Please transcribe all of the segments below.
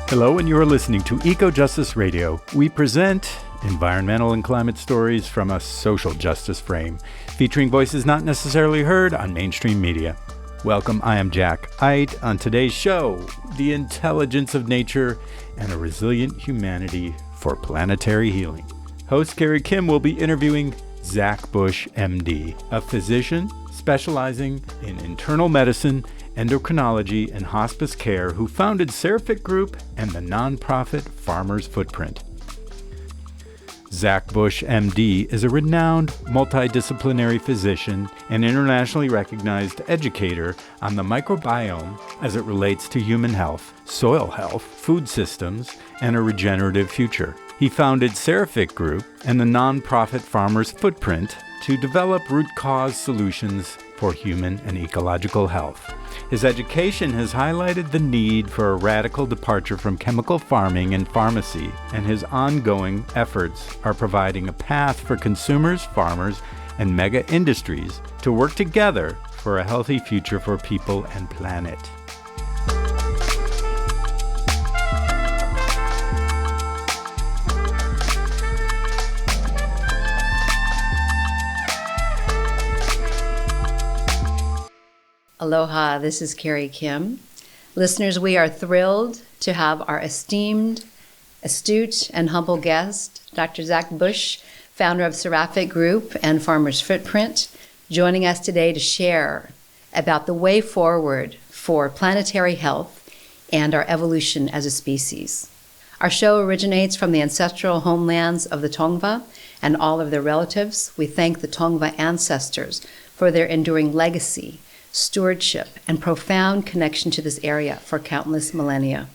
Hello, and you are listening to EcoJustice Radio. We present environmental and climate stories from a social justice frame, featuring voices not necessarily heard on mainstream media. Welcome, I am Jack Eit. On today's show, the intelligence of nature and a resilient humanity for planetary healing. Host Carrie Kim will be interviewing Zach Bush, MD, a physician specializing in internal medicine, endocrinology, and hospice care who founded Seraphic Group and the nonprofit Farmers Footprint. Zach Bush, MD, is a renowned multidisciplinary physician and internationally recognized educator on the microbiome as it relates to human health, soil health, food systems, and a regenerative future. He founded Seraphic Group and the nonprofit Farmers Footprint to develop root cause solutions for human and ecological health. His education has highlighted the need for a radical departure from chemical farming and pharmacy, and his ongoing efforts are providing a path for consumers, farmers, and mega industries to work together for a healthy future for people and planet. Aloha, this is Carrie Kim. Listeners, we are thrilled to have our esteemed, astute, and humble guest, Dr. Zach Bush, founder of Seraphic Group and Farmers Footprint, joining us today to share about the way forward for planetary health and our evolution as a species. Our show originates from the ancestral homelands of the Tongva and all of their relatives. We thank the Tongva ancestors for their enduring legacy, stewardship, and profound connection to this area for countless millennia.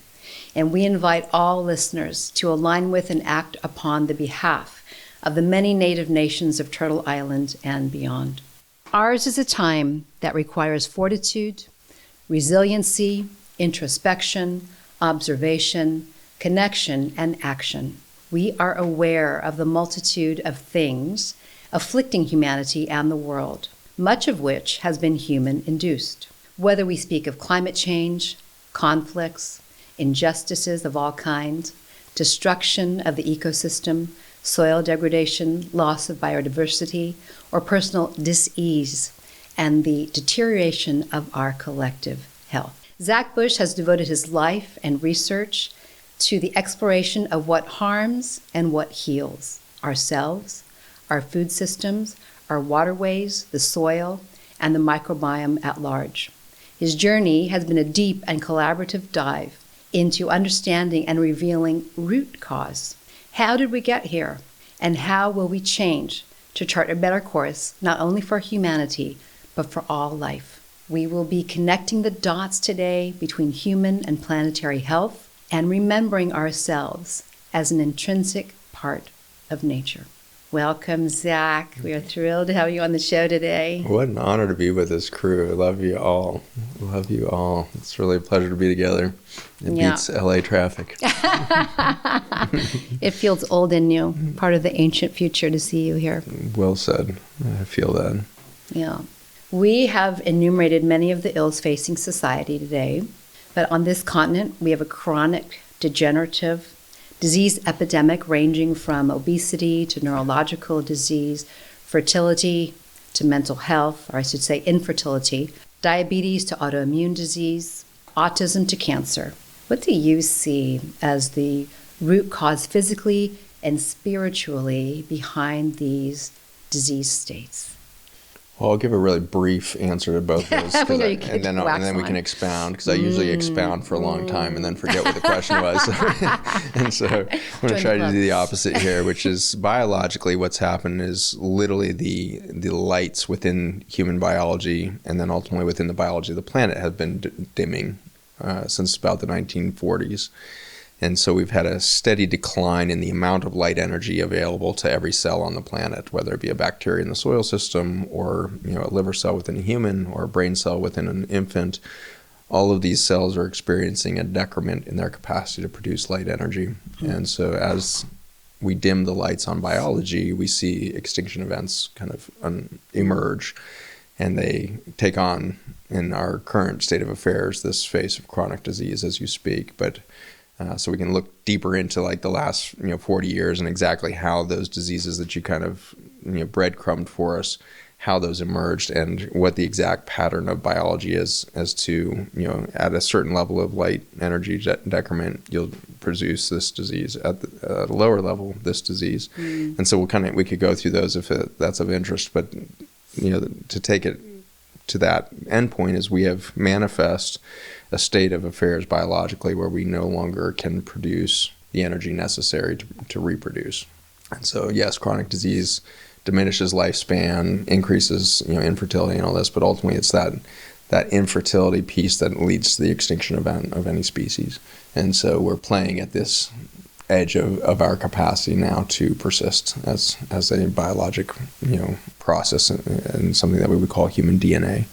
And we invite all listeners to align with and act upon the behalf of the many native nations of Turtle Island and beyond. Ours is a time that requires fortitude, resiliency, introspection, observation, connection, and action. We are aware of the multitude of things afflicting humanity and the world, much of which has been human-induced. Whether we speak of climate change, conflicts, injustices of all kinds, destruction of the ecosystem, soil degradation, loss of biodiversity, or personal dis-ease, and the deterioration of our collective health. Zach Bush has devoted his life and research to the exploration of what harms and what heals ourselves, our food systems, our waterways, the soil, and the microbiome at large. His journey has been a deep and collaborative dive into understanding and revealing root cause. How did we get here? And how will we change to chart a better course, not only for humanity, but for all life? We will be connecting the dots today between human and planetary health and remembering ourselves as an intrinsic part of nature. Welcome, Zach. We are thrilled to have you on the show today. What an honor to be with this crew. I love you all. Love you all. It's really a pleasure to be together. It beats LA traffic. It feels old and new, part of the ancient future to see you here. Well said. I feel that. Yeah. We have enumerated many of the ills facing society today, but on this continent, we have a chronic, degenerative, disease epidemic ranging from obesity to neurological disease, fertility to mental health, or I should say infertility, diabetes to autoimmune disease, autism to cancer. What do you see as the root cause physically and spiritually behind these disease states? Well, I'll give a really brief answer to both of those, and then we can expound, because I usually expound for a long time and then forget what the question was. And so I'm going to try to do the opposite here, which is biologically what's happened is literally the lights within human biology and then ultimately within the biology of the planet have been dimming since about the 1940s. And so we've had a steady decline in the amount of light energy available to every cell on the planet, whether it be a bacteria in the soil system or a liver cell within a human or a brain cell within an infant. All of these cells are experiencing a decrement in their capacity to produce light energy. Mm-hmm. And so as we dim the lights on biology, we see extinction events kind of emerge, and they take on, in our current state of affairs, this face of chronic disease as you speak. But So we can look deeper into like the last 40 years and exactly how those diseases that you kind of breadcrumbed for us, how those emerged, and what the exact pattern of biology is as to, at a certain level of light energy decrement, you'll produce this disease. At the lower level, this disease. And so we could go through those if that's of interest. But, to take it to that endpoint is we have manifest a state of affairs biologically where we no longer can produce the energy necessary to reproduce. And so, yes, chronic disease diminishes lifespan, increases infertility and all this, but ultimately it's that infertility piece that leads to the extinction event of any species. And so we're playing at this edge of our capacity now to persist as a biologic process and something that we would call human DNA.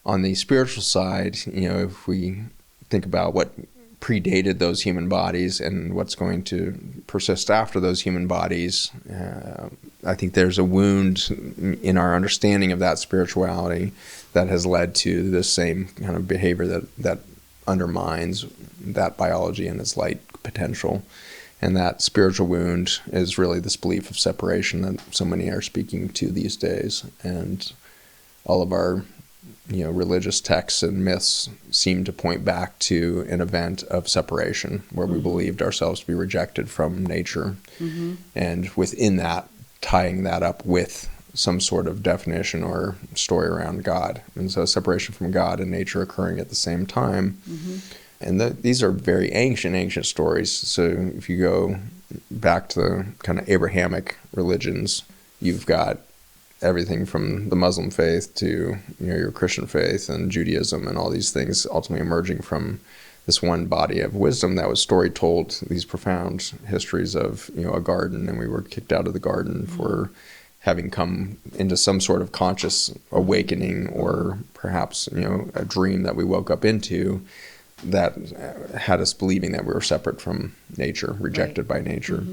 On the spiritual side, if we think about what predated those human bodies and what's going to persist after those human bodies, I think there's a wound in our understanding of that spirituality that has led to this same kind of behavior that undermines that biology and its light potential. And that spiritual wound is really this belief of separation that so many are speaking to these days. And all of our religious texts and myths seem to point back to an event of separation where we believed ourselves to be rejected from nature. And within that, tying that up with some sort of definition or story around God. And so separation from God and nature occurring at the same time. And these are very ancient stories. So if you go back to the kind of Abrahamic religions, you've got everything from the Muslim faith to your Christian faith and Judaism and all these things ultimately emerging from this one body of wisdom that was story told, these profound histories of a garden, and we were kicked out of the garden for having come into some sort of conscious awakening, or perhaps a dream that we woke up into that had us believing that we were separate from nature, rejected by nature.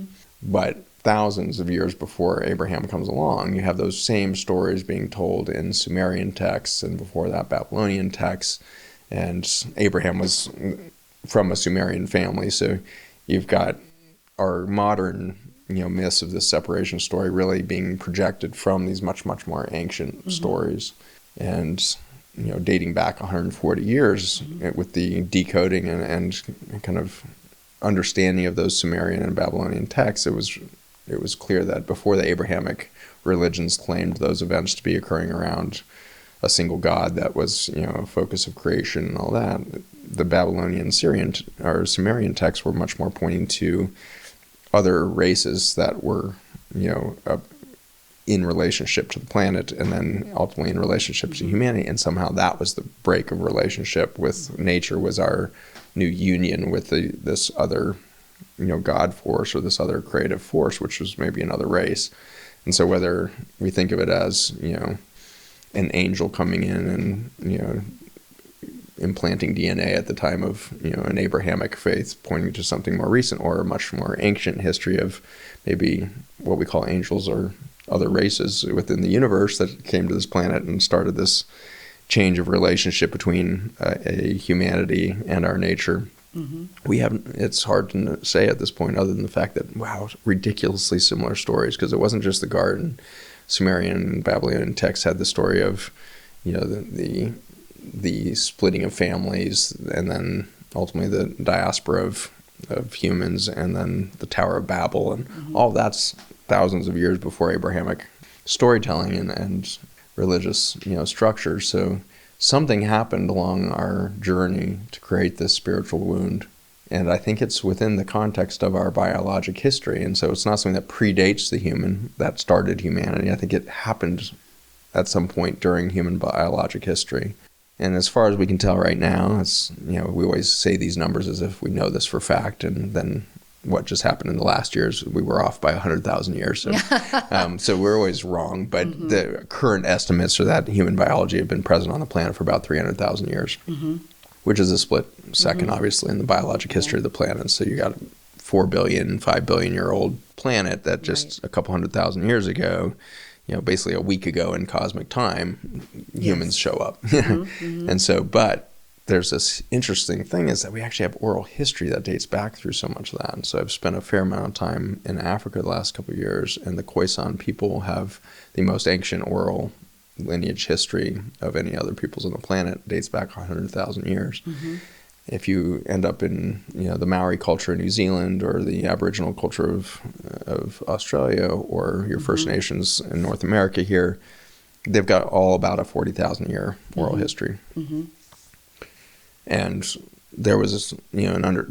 But thousands of years before Abraham comes along, you have those same stories being told in Sumerian texts, and before that Babylonian texts. And Abraham was from a Sumerian family, so you've got our modern myths of this separation story really being projected from these much more ancient stories, and dating back 140 years with the decoding and kind of understanding of those Sumerian and Babylonian texts. It was clear that before the Abrahamic religions claimed those events to be occurring around a single God that was, a focus of creation and all that, the Babylonian, Syrian, or Sumerian texts were much more pointing to other races that were, in relationship to the planet, and then ultimately in relationship to humanity. And somehow that was the break of relationship with nature, was our new union with this other God force, or this other creative force, which was maybe another race. And so whether we think of it as, an angel coming in and, implanting DNA at the time of, an Abrahamic faith pointing to something more recent, or a much more ancient history of maybe what we call angels or other races within the universe that came to this planet and started this change of relationship between a humanity and our nature. We haven't. It's hard to say at this point, other than the fact that ridiculously similar stories, because it wasn't just the garden. Sumerian and Babylonian texts had the story of, the splitting of families, and then ultimately the diaspora of humans, and then the Tower of Babel, and all that's thousands of years before Abrahamic storytelling and religious structures. So something happened along our journey to create this spiritual wound. And I think it's within the context of our biologic history. And so it's not something that predates the human, that started humanity. I think it happened at some point during human biologic history. And as far as we can tell right now, it's, we always say these numbers as if we know this for fact, and then what just happened in the last years, we were off by 100,000 years. So, so we're always wrong. But the current estimates are that human biology have been present on the planet for about 300,000 years, which is a split second, obviously, in the biologic history of the planet. So you got a 4 billion, 5 billion year old planet that just a couple 100,000 years ago, basically a week ago in cosmic time, humans show up. And so, but there's this interesting thing is that we actually have oral history that dates back through so much of that. And so I've spent a fair amount of time in Africa the last couple of years, and the Khoisan people have the most ancient oral lineage history of any other peoples on the planet. It dates back 100,000 years. Mm-hmm. If you end up in the Maori culture in New Zealand or the Aboriginal culture of Australia or your First Nations in North America here, they've got all about a 40,000 year oral history. Mm-hmm. And there was this,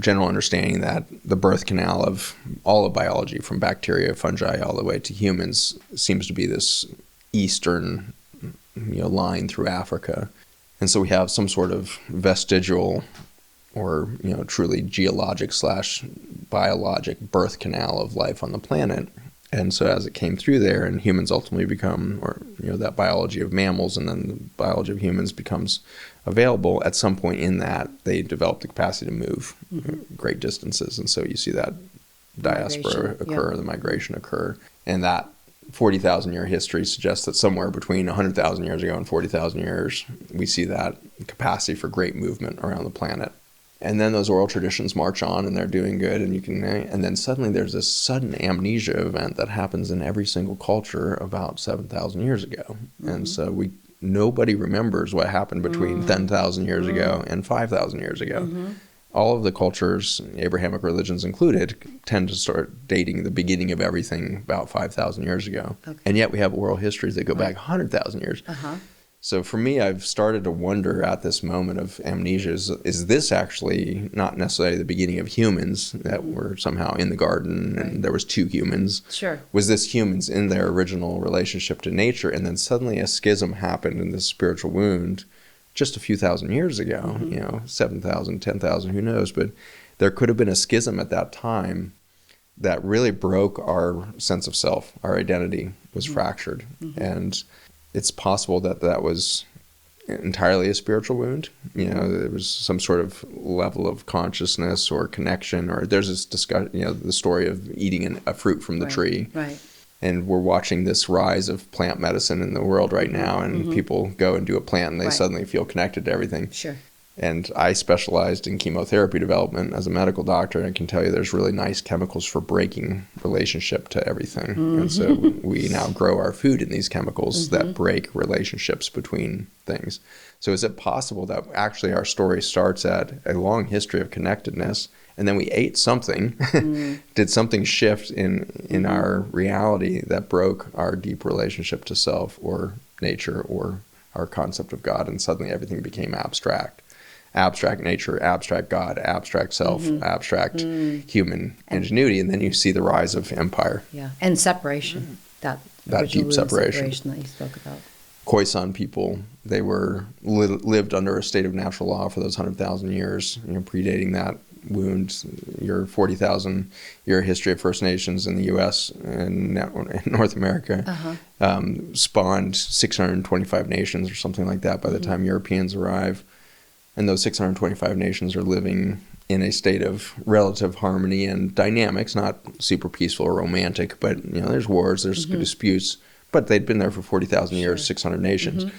general understanding that the birth canal of all of biology, from bacteria, fungi, all the way to humans, seems to be this eastern line through Africa. And so we have some sort of vestigial or truly geologic / biologic birth canal of life on the planet. And so as it came through there, and humans ultimately become, or that biology of mammals and then the biology of humans becomes available, at some point in that they develop the capacity to move great distances. And so you see that diaspora occur, the migration occur. And that 40,000 year history suggests that somewhere between 100,000 years ago and 40,000 years, we see that capacity for great movement around the planet. And then those oral traditions march on and they're doing good, and then suddenly there's this sudden amnesia event that happens in every single culture about 7,000 years ago. Mm-hmm. And so nobody remembers what happened between 10,000 years ago and 5,000 years ago. Mm-hmm. All of the cultures, Abrahamic religions included, tend to start dating the beginning of everything about 5,000 years ago. Okay. And yet we have oral histories that go back 100,000 years. Uh-huh. So for me, I've started to wonder at this moment of amnesia, is this actually not necessarily the beginning of humans that were somehow in the garden and there was two humans? Sure. Was this humans in their original relationship to nature, and then suddenly a schism happened in this spiritual wound just a few thousand years ago, 7,000, 10,000, who knows? But there could have been a schism at that time that really broke our sense of self. Our identity was fractured. Mm-hmm. And it's possible that was entirely a spiritual wound. There was some sort of level of consciousness or connection, or there's this discussion, the story of eating a fruit from the tree. Right. And we're watching this rise of plant medicine in the world right now, and people go and do a plant and they suddenly feel connected to everything. Sure. And I specialized in chemotherapy development as a medical doctor, and I can tell you there's really nice chemicals for breaking relationship to everything. Mm-hmm. And so we now grow our food in these chemicals that break relationships between things. So is it possible that actually our story starts at a long history of connectedness, and then we ate something, did something shift in our reality that broke our deep relationship to self or nature or our concept of God, and suddenly everything became abstract? Abstract nature, abstract God, abstract self, abstract human ingenuity, and then you see the rise of empire. Yeah, and separation. That deep separation that you spoke about. Khoisan people, they were lived under a state of natural law for those 100,000 years, predating that wound. Your 40,000 year history of First Nations in the U.S. and North America spawned 625 nations or something like that by the time Europeans arrive. And those 625 nations are living in a state of relative harmony and dynamics, not super peaceful or romantic, but there's wars, there's disputes, but they'd been there for 40,000 years, 600 nations.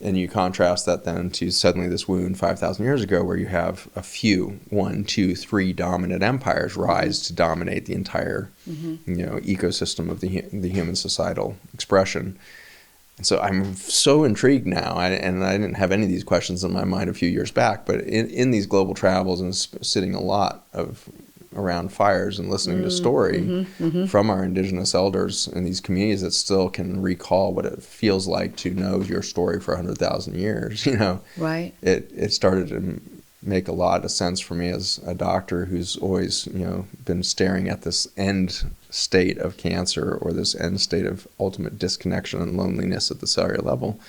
And you contrast that then to suddenly this wound 5,000 years ago, where you have a few, 1, 2, 3 dominant empires rise to dominate the entire ecosystem of the human societal expression. And so I'm so intrigued now, and I didn't have any of these questions in my mind a few years back, but in these global travels and sitting a lot around fires and listening to story from our Indigenous elders in these communities that still can recall what it feels like to know your story for 100,000 years, Right. It started to make a lot of sense for me as a doctor who's always, been staring at this end state of cancer or this end state of ultimate disconnection and loneliness at the cellular level.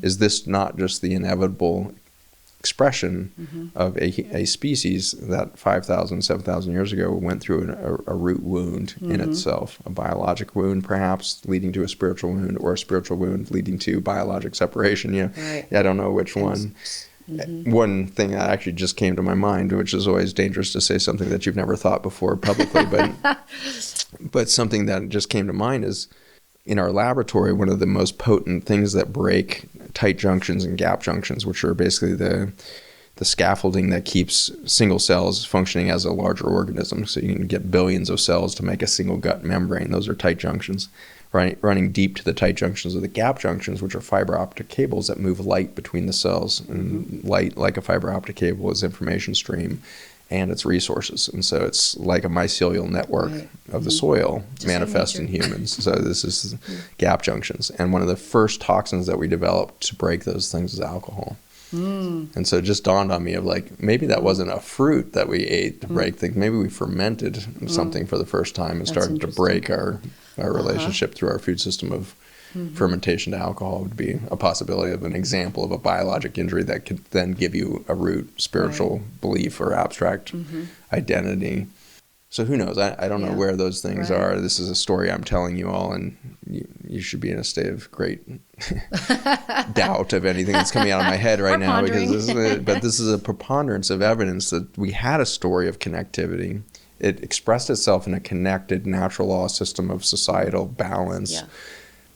Is this not just the inevitable expression of a species that 5,000, 7,000 years ago went through a root wound in itself, a biologic wound perhaps leading to a spiritual wound, or a spiritual wound leading to biologic separation? Right. I don't know which one. One thing that actually just came to my mind, which is always dangerous to say something that you've never thought before publicly, but something that just came to mind is, in our laboratory, one of the most potent things that break tight junctions and gap junctions, which are basically the the scaffolding that keeps single cells functioning as a larger organism. So you can get billions of cells to make a single gut membrane. Those are tight junctions. Running deep to the tight junctions of the gap junctions, which are fiber optic cables that move light between the cells. And light, like a fiber optic cable, is information stream and its resources. And so it's like a mycelial network of the soil manifest in humans. So this is gap junctions. And one of the first toxins that we developed to break those things is alcohol. And so it just dawned on me of like, maybe that wasn't a fruit that we ate to break things. Maybe we fermented something for the first time and started to break our relationship through our food system of fermentation to alcohol. Would be a possibility of an example of a biologic injury that could then give you a root spiritual belief or abstract identity. So who knows? I don't know where those things are. This is a story I'm telling you all, and you should be in a state of great doubt of anything that's coming out of my head right now, because this is a preponderance of evidence that we had a story of connectivity. It expressed itself in a connected natural law system of societal balance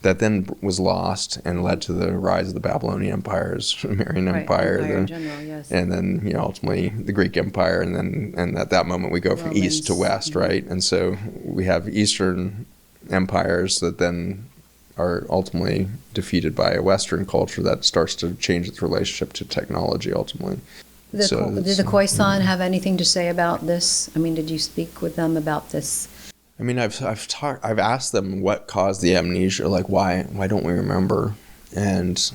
that then was lost and led to the rise of the Babylonian empires, Sumerian Empire, and then ultimately the Greek Empire, and at that moment we go from east to west, right? And so we have Eastern empires that then are ultimately defeated by a Western culture that starts to change its relationship to technology ultimately. Did the Khoisan have anything to say about this? I mean, did you speak with them about this? I mean, I've asked them what caused the amnesia, like why don't we remember? And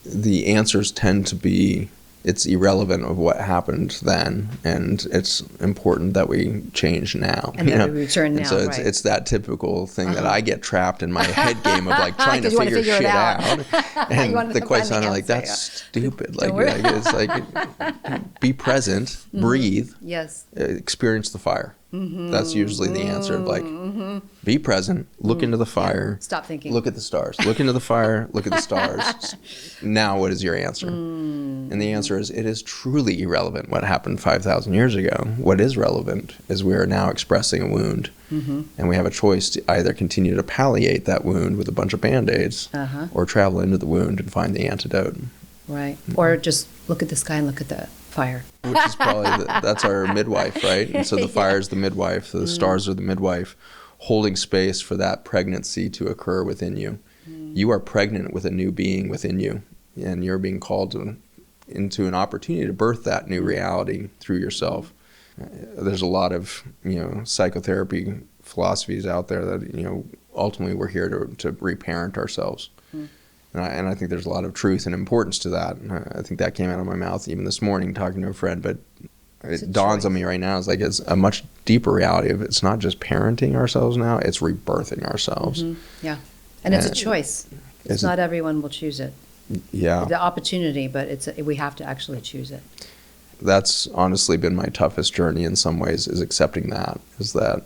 the answers tend to be, it's irrelevant of what happened then, and it's important that we change now. And that we return now, and so it's that typical thing that I get trapped in my head game of like trying to figure shit out. And the Khoisan are like, that's stupid. Like it's like, be present, breathe, experience the fire. That's usually the answer of like, be present, look into the fire. Stop thinking. Look at the stars. Look into the fire, look at the stars. Now what is your answer? And the answer is, it is truly irrelevant what happened 5,000 years ago. What is relevant is we are now expressing a wound. And we have a choice to either continue to palliate that wound with a bunch of Band-Aids or travel into the wound and find the antidote. Right. Or just look at the sky and look at the fire. Which is probably, that's our midwife, right? And so the fire is the midwife, the stars are the midwife, holding space for that pregnancy to occur within you. You are pregnant with a new being within you, and you're being called into an opportunity to birth that new reality through yourself. There's a lot of psychotherapy philosophies out there that ultimately we're here to reparent ourselves. And I think there's a lot of truth and importance to that. And I think that came out of my mouth even this morning talking to a friend. But it dawns on me right now, it's like it's a much deeper reality of it's not just parenting ourselves now, it's rebirthing ourselves. Yeah. And it's a choice. It's not everyone will choose it. Yeah. The opportunity, but we have to actually choose it. That's honestly been my toughest journey in some ways, is accepting that, is that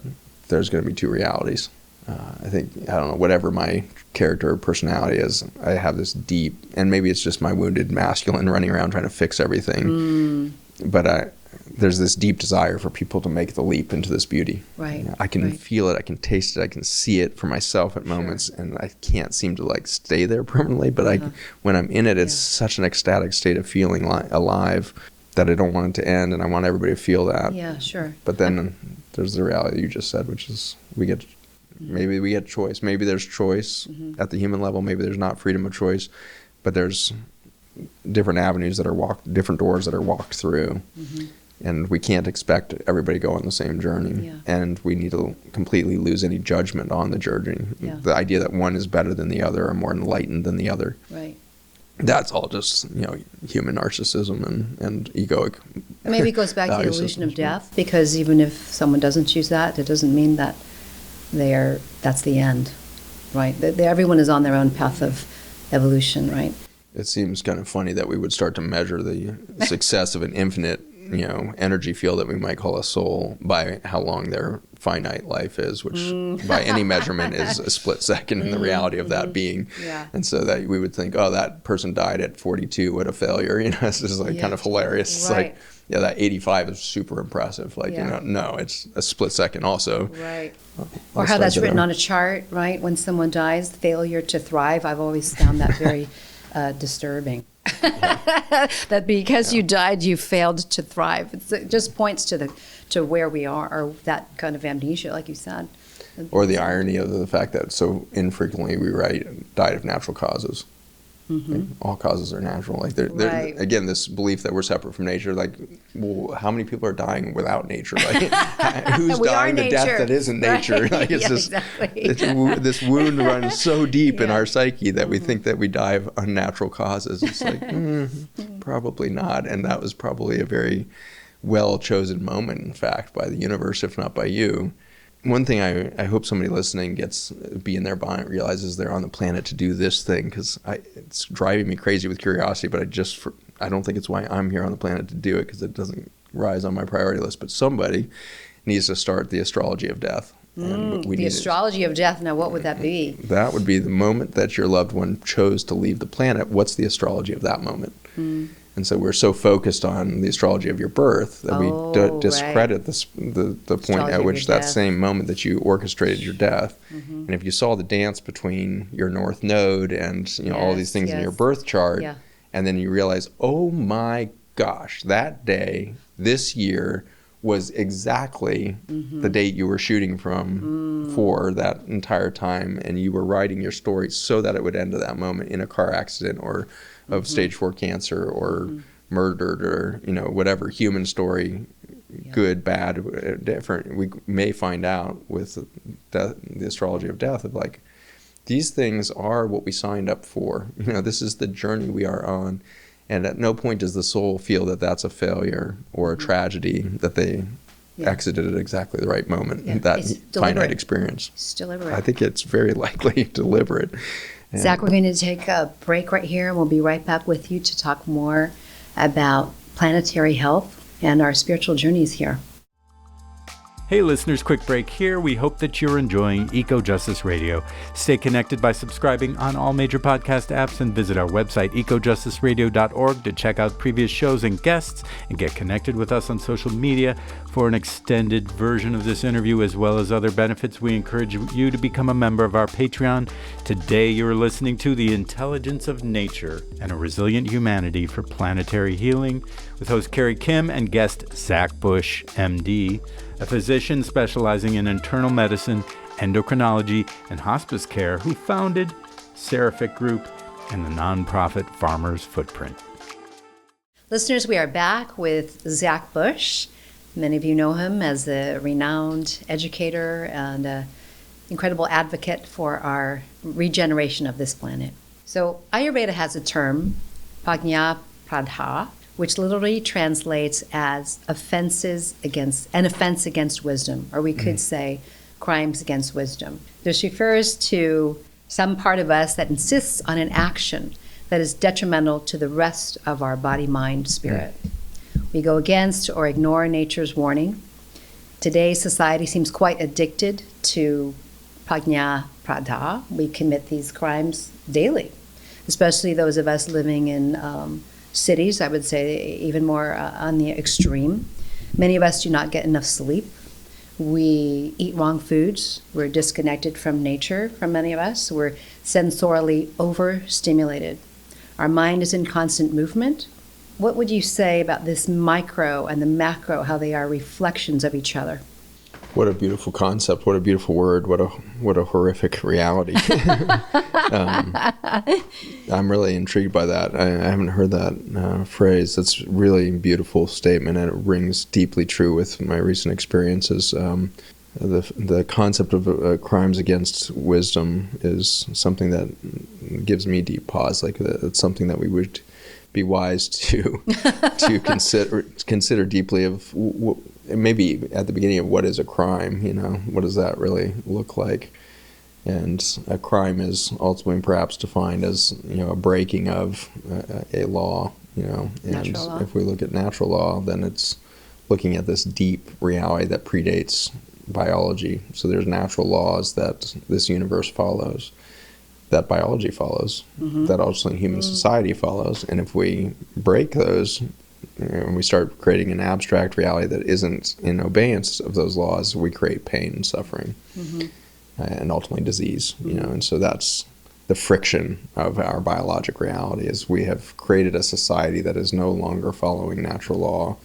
there's going to be two realities. I don't know, whatever my character or personality is, I have this deep, and maybe it's just my wounded masculine running around trying to fix everything. But there's this deep desire for people to make the leap into this beauty. Right. I can feel it, I can taste it, I can see it for myself at moments, and I can't seem to like stay there permanently. But when I'm in it, it's such an ecstatic state of feeling alive that I don't want it to end, and I want everybody to feel that. Yeah, sure. But then there's the reality you just said, which is maybe we get choice. Maybe there's choice at the human level. Maybe there's not freedom of choice, but there's different avenues that are different doors that are walked through. And we can't expect everybody to go on the same journey. Yeah. And we need to completely lose any judgment on the journey. Yeah. The idea that one is better than the other or more enlightened than the other. Right. That's all just, human narcissism and egoic. Maybe it goes back to the illusion of death, because even if someone doesn't choose that, it doesn't mean that that's the end, right? Everyone is on their own path of evolution, right? It seems kind of funny that we would start to measure the success of an infinite, energy field that we might call a soul by how long their finite life is, which by any measurement is a split second in the reality of that being. Yeah. And so that we would think, oh, that person died at 42, what a failure. It's just like kind of hilarious. It's like, yeah, that 85 is super impressive. Like, no, it's a split second also. Right. Or how that's written on a chart, right? When someone dies, failure to thrive. I've always found that very disturbing. That because you died, you failed to thrive. It just points to where we are, or that kind of amnesia, like you said. Or the irony of the fact that so infrequently we write died of natural causes. Like, all causes are natural. Like Right. Again, this belief that we're separate from nature. Like, well, how many people are dying without nature? Like, who's dying the death that isn't nature? Right. Like, it's exactly. this wound runs so deep in our psyche that we think that we die of unnatural causes. It's like probably not, and that was probably a very well chosen moment, in fact, by the universe, if not by you. One thing I hope somebody listening be in their mind, realizes they're on the planet to do this thing, because it's driving me crazy with curiosity, but I don't think it's why I'm here on the planet to do it, because it doesn't rise on my priority list. But somebody needs to start the astrology of death. The astrology of death. Now, what would that be? That would be the moment that your loved one chose to leave the planet. What's the astrology of that moment? And so we're so focused on the astrology of your birth that we discredit the point at which that same moment that you orchestrated your death. And if you saw the dance between your North Node and all these things in your birth chart, and then you realize, oh my gosh, that day, this year, was exactly the date you were shooting from for that entire time, and you were writing your story so that it would end at that moment in a car accident or of stage 4 cancer or murdered or whatever human story, good, bad, different. We may find out with the astrology of death of like, these things are what we signed up for. This is the journey we are on. And at no point does the soul feel that that's a failure or a tragedy that they exited at exactly the right moment in that finite experience. It's deliberate. I think it's very likely deliberate. And Zach, we're going to take a break right here, and we'll be right back with you to talk more about planetary health and our spiritual journeys here. Hey listeners, quick break here. We hope that you're enjoying EcoJustice Radio. Stay connected by subscribing on all major podcast apps and visit our website, ecojusticeradio.org, to check out previous shows and guests and get connected with us on social media for an extended version of this interview as well as other benefits. We encourage you to become a member of our Patreon. Today you're listening to The Intelligence of Nature and a Resilient Humanity for Planetary Healing with host Carrie Kim and guest Zach Bush, MD, a physician specializing in internal medicine, endocrinology, and hospice care who founded Seraphic Group and the nonprofit Farmers Footprint. Listeners, we are back with Zach Bush. Many of you know him as a renowned educator and an incredible advocate for our regeneration of this planet. So Ayurveda has a term, Prajna Pradha, which literally translates as an offense against wisdom, or we could say crimes against wisdom. This refers to some part of us that insists on an action that is detrimental to the rest of our body, mind, spirit. We go against or ignore nature's warning. Today's society seems quite addicted to Prajna Pradha. We commit these crimes daily, especially those of us living in cities, I would say even more on the extreme. Many of us do not get enough sleep. We eat wrong foods. We're disconnected from nature for many of us. We're sensorially overstimulated. Our mind is in constant movement. What would you say about this micro and the macro, how they are reflections of each other? What a beautiful concept. What a beautiful word. What a horrific reality. I'm really intrigued by that. I haven't heard that phrase. That's really a beautiful statement, and it rings deeply true with my recent experiences. The concept of crimes against wisdom is something that gives me deep pause. Like it's something that we would be wise to consider deeply of maybe at the beginning of what is a crime. What does that really look like? And a crime is ultimately perhaps defined as a breaking of a law. And natural law. If we look at natural law, then it's looking at this deep reality that predates biology. So there's natural laws that this universe follows, that biology follows, that ultimately human society follows. And if we break those, and we start creating an abstract reality that isn't in obeyance of those laws, we create pain and suffering, and ultimately disease. And so that's the friction of our biologic reality is we have created a society that is no longer following natural law.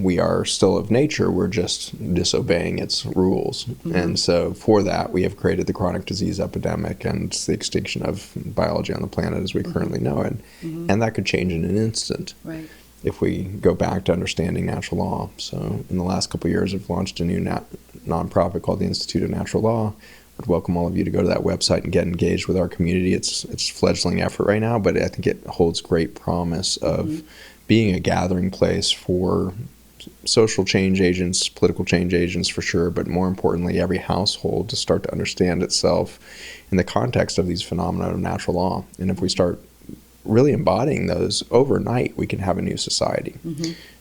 We are still of nature, we're just disobeying its rules. And so for that, we have created the chronic disease epidemic and the extinction of biology on the planet as we currently know it. And that could change in an instant if we go back to understanding natural law. So in the last couple of years, we've launched a new nonprofit called the Institute of Natural Law. I'd welcome all of you to go to that website and get engaged with our community. It's a fledgling effort right now, but I think it holds great promise of being a gathering place for social change agents, political change agents for sure, but more importantly, every household to start to understand itself in the context of these phenomena of natural law. And if we start really embodying those overnight, we can have a new society.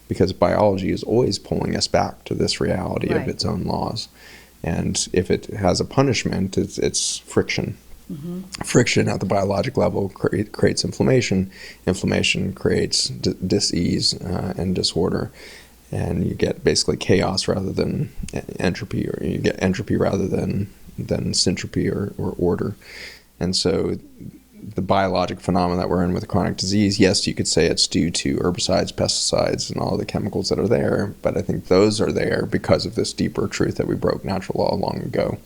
Because biology is always pulling us back to this reality of its own laws. And if it has a punishment, it's friction. Friction at the biologic level creates inflammation. Inflammation creates dis-ease and disorder. And you get basically chaos rather than entropy, or you get entropy rather than syntropy or order. And so the biologic phenomenon that we're in with chronic disease, yes, you could say it's due to herbicides, pesticides, and all the chemicals that are there, but I think those are there because of this deeper truth that we broke natural law long ago.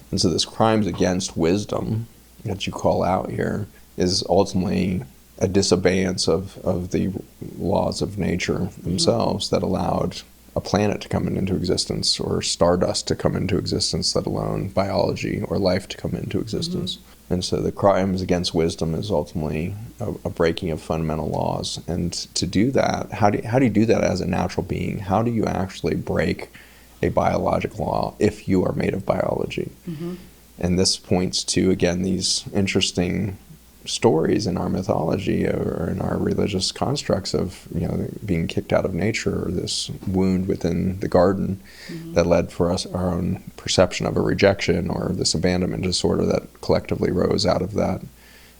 And so this crimes against wisdom that you call out here is ultimately a disobeyance of the laws of nature themselves that allowed a planet to come into existence, or stardust to come into existence, let alone biology or life to come into existence. And so the crimes against wisdom is ultimately a breaking of fundamental laws. And to do that, how do you do that as a natural being? How do you actually break a biologic law if you are made of biology? And this points to, again, these interesting stories in our mythology or in our religious constructs of, being kicked out of nature, or this wound within the garden that led for us our own perception of a rejection, or this abandonment disorder that collectively rose out of that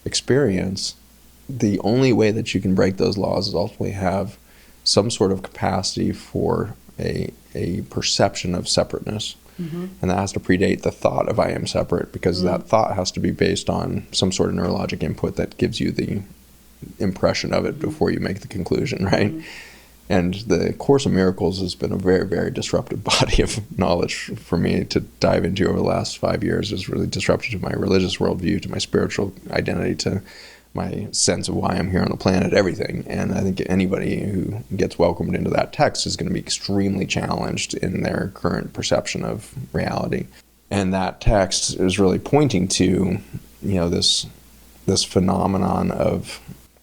experience. The only way that you can break those laws is ultimately have some sort of capacity for a perception of separateness. And that has to predate the thought of I am separate, because that thought has to be based on some sort of neurologic input that gives you the impression of it before you make the conclusion, right? And the Course in Miracles has been a very, very disruptive body of knowledge for me to dive into over the last 5 years. It's really disruptive to my religious worldview, to my spiritual identity, to my sense of why I'm here on the planet, everything. And I think anybody who gets welcomed into that text is going to be extremely challenged in their current perception of reality. And that text is really pointing to, this phenomenon of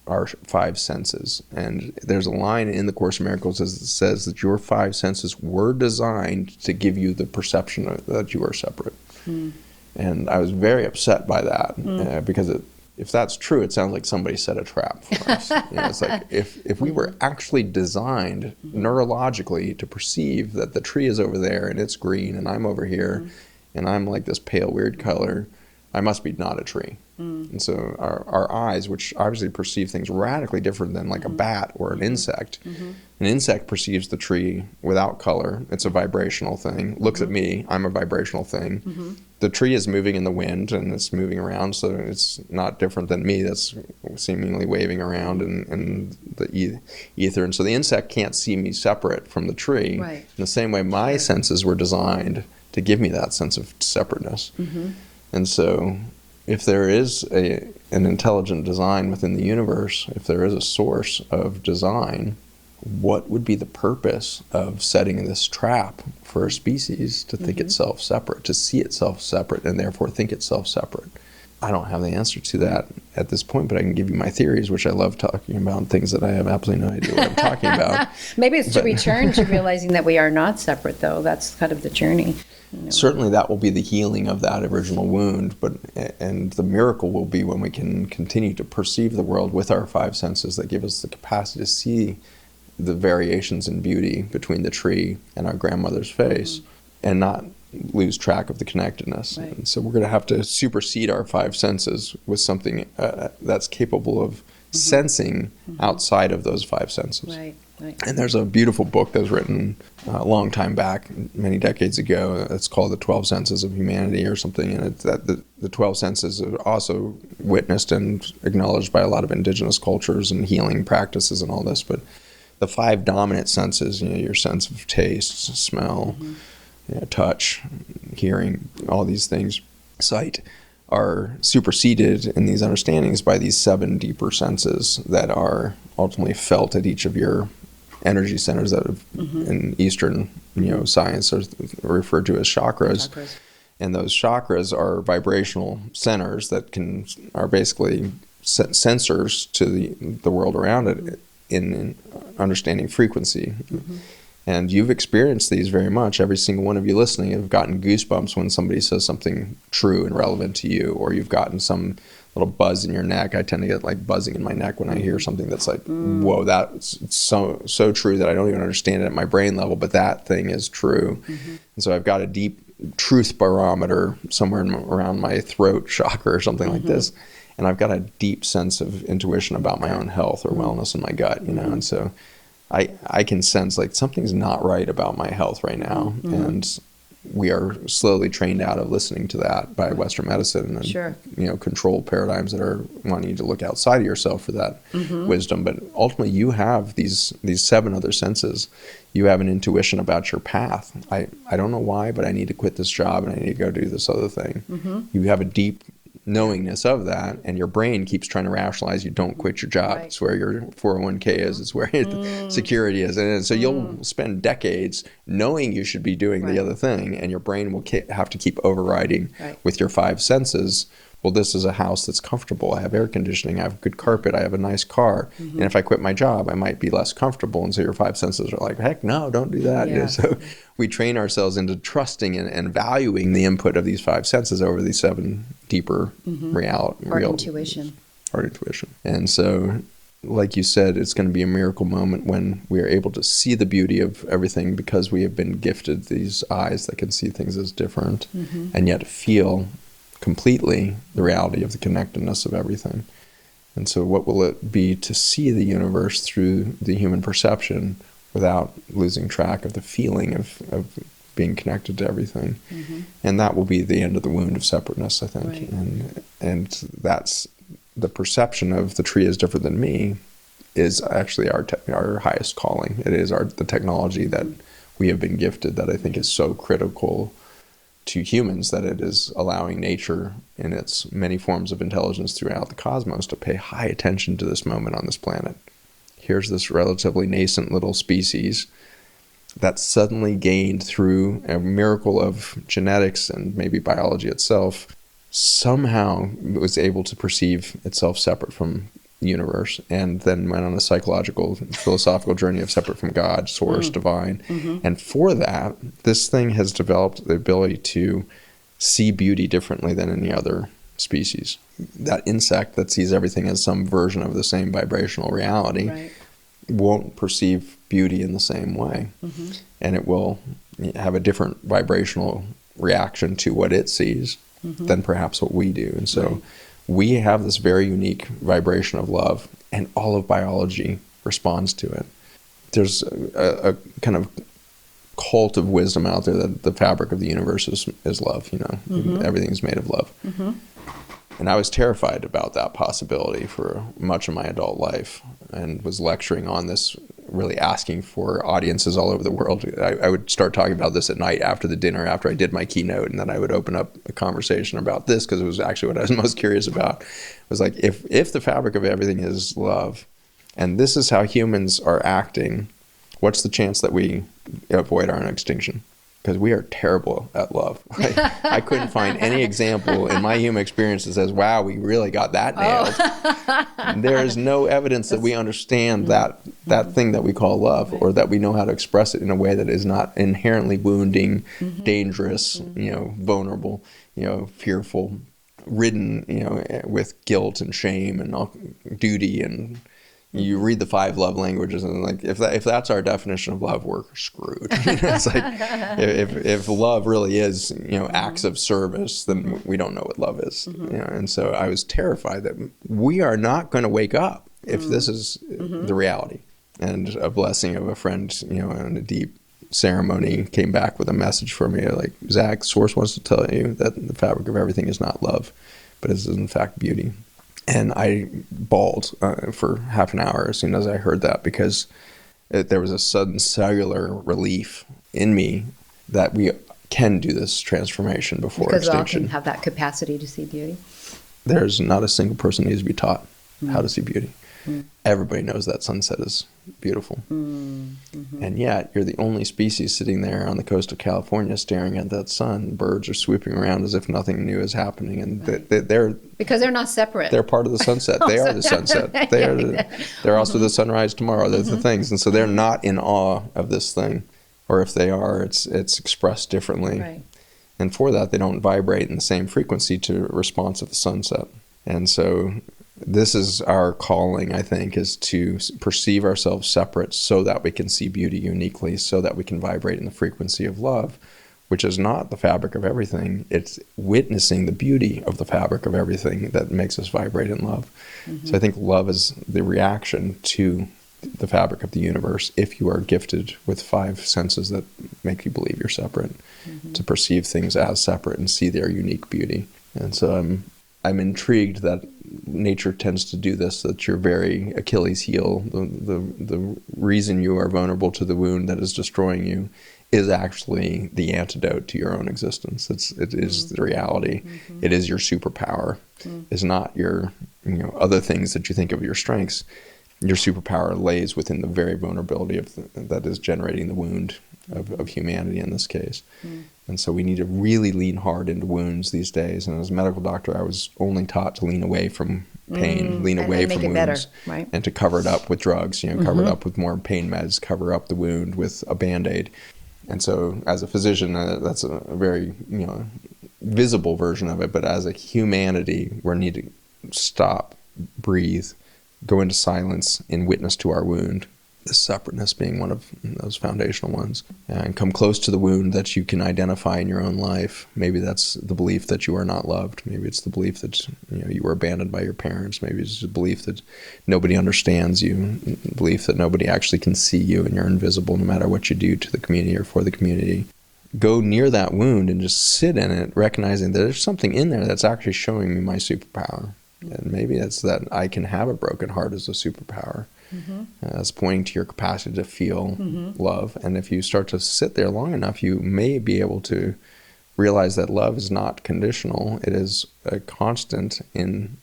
our five senses. And there's a line in the Course in Miracles that says that your five senses were designed to give you the perception that you are separate. And I was very upset by that because if that's true, it sounds like somebody set a trap for us. It's like if we were actually designed neurologically to perceive that the tree is over there and it's green and I'm over here and I'm like this pale weird color, I must be not a tree. And so our eyes, which obviously perceive things radically different than like a bat or an insect. An insect perceives the tree without color. It's a vibrational thing. Looks at me, I'm a vibrational thing. The tree is moving in the wind and it's moving around, so it's not different than me that's seemingly waving around in the ether. And so the insect can't see me separate from the tree. In the same way, my senses were designed to give me that sense of separateness. And so if there is an intelligent design within the universe, if there is a source of design, what would be the purpose of setting this trap for a species to think itself separate, to see itself separate, and therefore think itself separate? I don't have the answer to that at this point, but I can give you my theories, which I love talking about, things that I have absolutely no idea what I'm talking about. Maybe it's to return to realizing that we are not separate, though. That's kind of the journey. Certainly that will be the healing of that original wound, and the miracle will be when we can continue to perceive the world with our five senses that give us the capacity to see the variations in beauty between the tree and our grandmother's face and not lose track of the connectedness. And so we're going to have to supersede our five senses with something that's capable of sensing outside of those five senses. Right. And there's a beautiful book that was written a long time back, many decades ago. It's called The 12 Senses of Humanity or something. And it's that the 12 senses are also witnessed and acknowledged by a lot of indigenous cultures and healing practices and all this. But the 5 dominant senses, your sense of taste, smell, touch, hearing, all these things, sight, are superseded in these understandings by these 7 deeper senses that are ultimately felt at each of your energy centers that have, in Eastern science are referred to as chakras. And those chakras are vibrational centers that are basically sensors to the world around it in understanding frequency. And you've experienced these very much. Every single one of you listening have gotten goosebumps when somebody says something true and relevant to you, or you've gotten some little buzz in your neck. I tend to get like buzzing in my neck when I hear something that's like, whoa, that's so true that I don't even understand it at my brain level, but that thing is true. And so I've got a deep truth barometer somewhere around my throat chakra or something like this. And I've got a deep sense of intuition about my own health or wellness in my gut, and so I can sense like something's not right about my health right now. And we are slowly trained out of listening to that by Western medicine and control paradigms that are wanting you to look outside of yourself for that wisdom. But ultimately you have these 7 other senses. You have an intuition about your path. I don't know why, but I need to quit this job and I need to go do this other thing. You have a deep knowingness of that, and your brain keeps trying to rationalize you don't quit your job. It's where your 401k is, it's where security is, and so you'll spend decades knowing you should be doing the other thing, and your brain will have to keep overriding with your 5 senses. Well, this is a house that's comfortable. I have air conditioning. I have good carpet. I have a nice car. And if I quit my job, I might be less comfortable. And so your 5 senses are like, heck no, don't do that. So we train ourselves into trusting and valuing the input of these 5 senses over these 7 deeper real intuition. Our intuition. And so, like you said, it's going to be a miracle moment when we are able to see the beauty of everything because we have been gifted these eyes that can see things as different and yet feel completely the reality of the connectedness of everything. And so what will it be to see the universe through the human perception without losing track of the feeling of being connected to everything? And that will be the end of the wound of separateness, I think. And that's the perception of the tree is different than me is actually our highest calling. It is the technology that we have been gifted that I think is so critical to humans, that it is allowing nature in its many forms of intelligence throughout the cosmos to pay high attention to this moment on this planet. Here's this relatively nascent little species that suddenly gained through a miracle of genetics and maybe biology itself, somehow was able to perceive itself separate from the universe, and then went on a psychological, philosophical journey of separate from God, source, divine. And for that, this thing has developed the ability to see beauty differently than any other species. That insect that sees everything as some version of the same vibrational reality won't perceive beauty in the same way. And it will have a different vibrational reaction to what it sees than perhaps what we do. And so we have this very unique vibration of love, and all of biology responds to it. There's a kind of cult of wisdom out there that the fabric of the universe is love, everything's made of love. And I was terrified about that possibility for much of my adult life, and was lecturing on this, really asking for audiences all over the world. I would start talking about this at night after the dinner, after I did my keynote, and then I would open up a conversation about this because it was actually what I was most curious about. It was like, if the fabric of everything is love, and this is how humans are acting, what's the chance that we avoid our own extinction? Because we are terrible at love. I couldn't find any example in my human experience that says, wow, we really got that nailed. There is no evidence that we understand that thing that we call love, or that we know how to express it in a way that is not inherently wounding, dangerous, vulnerable, fearful, ridden, with guilt and shame and duty. And you read the 5 love languages, and like, if that's our definition of love, we're screwed. It's like, if love really is, acts of service, then we don't know what love is. And so I was terrified that we are not going to wake up if this is the reality. And a blessing of a friend, in a deep ceremony, came back with a message for me like, Zach, Source wants to tell you that the fabric of everything is not love, but is in fact beauty. And I bawled for half an hour as soon as I heard that, because there was a sudden cellular relief in me that we can do this transformation before extinction. Because all can have that capacity to see beauty. There's not a single person who needs to be taught how to see beauty. Everybody knows that sunset is beautiful. And yet, you're the only species sitting there on the coast of California staring at that sun. Birds are swooping around as if nothing new is happening. And they're... Because they're not separate. They're part of the sunset. They are the sunset. They're also the sunrise tomorrow. They're the things. And so they're not in awe of this thing. Or if they are, it's expressed differently. Right. And for that, they don't vibrate in the same frequency to response of the sunset. And so this is our calling, I think, is to perceive ourselves separate so that we can see beauty uniquely, so that we can vibrate in the frequency of love, which is not the fabric of everything. It's witnessing the beauty of the fabric of everything that makes us vibrate in love. So I think love is the reaction to the fabric of the universe if you are gifted with 5 senses that make you believe you're separate, to perceive things as separate and see their unique beauty. And so I'm intrigued that nature tends to do this, that your very Achilles heel, the reason you are vulnerable to the wound that is destroying you, is actually the antidote to your own existence. It is the reality. It is your superpower. It's not your other things that you think of your strengths. Your superpower lays within the very vulnerability that is generating the wound of humanity in this case. And so we need to really lean hard into wounds these days. And as a medical doctor, I was only taught to lean away from pain, lean away from wounds, better, right? And to cover it up with drugs, cover it up with more pain meds, cover up the wound with a Band-Aid. And so as a physician, that's a very visible version of it. But as a humanity, we need to stop, breathe, go into silence in witness to our wound, the separateness being one of those foundational ones, and come close to the wound that you can identify in your own life. Maybe that's the belief that you are not loved. Maybe it's the belief that you were abandoned by your parents. Maybe it's the belief that nobody understands you, the belief that nobody actually can see you and you're invisible no matter what you do to the community or for the community. Go near that wound and just sit in it, recognizing that there's something in there that's actually showing me my superpower. And maybe it's that I can have a broken heart as a superpower. That's pointing to your capacity to feel love. And if you start to sit there long enough, you may be able to realize that love is not conditional. It is a constant in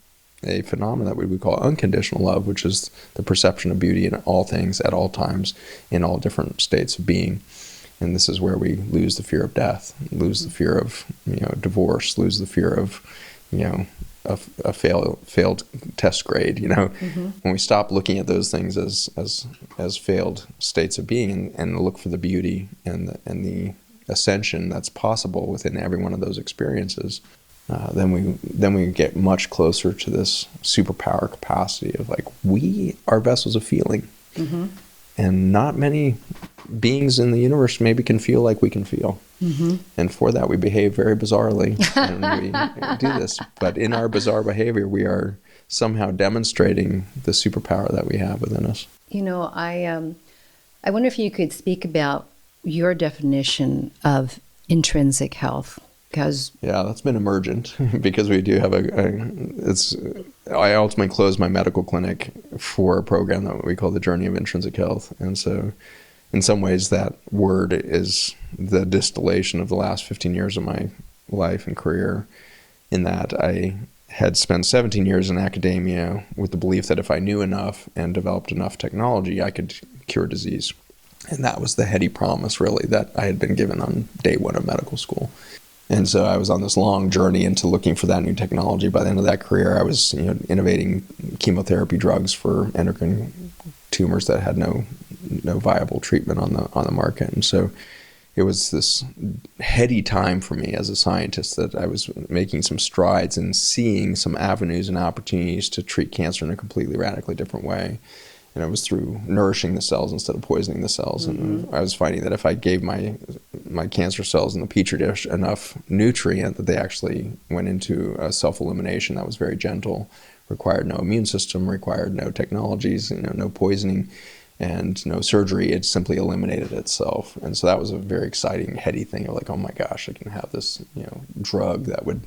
a phenomenon that we would call unconditional love, which is the perception of beauty in all things, at all times, in all different states of being. And this is where we lose the fear of death, lose the fear of divorce, lose the fear of a failed test grade, when we stop looking at those things as failed states of being and look for the beauty and the ascension that's possible within every one of those experiences, then we get much closer to this superpower capacity of we are vessels of feeling, and not many beings in the universe maybe can feel like we can feel. And for that, we behave very bizarrely, and we do this. But in our bizarre behavior, we are somehow demonstrating the superpower that we have within us. I wonder if you could speak about your definition of intrinsic health, because that's been emergent because we do have I ultimately closed my medical clinic for a program that we call the Journey of Intrinsic Health, and so in some ways that word is the distillation of the last 15 years of my life and career, in that I had spent 17 years in academia with the belief that if I knew enough and developed enough technology, I could cure disease. And that was the heady promise, really, that I had been given on day one of medical school. And so I was on this long journey into looking for that new technology. By the end of that career, I was innovating chemotherapy drugs for endocrine tumors that had no viable treatment on the market. And so it was this heady time for me as a scientist that I was making some strides and seeing some avenues and opportunities to treat cancer in a completely radically different way. And it was through nourishing the cells instead of poisoning the cells. And I was finding that if I gave my cancer cells in the petri dish enough nutrient, that they actually went into a self-elimination that was very gentle, required no immune system, required no technologies, no poisoning. And no surgery, it simply eliminated itself. And so that was a very exciting, heady thing of like, oh my gosh, I can have this, drug that would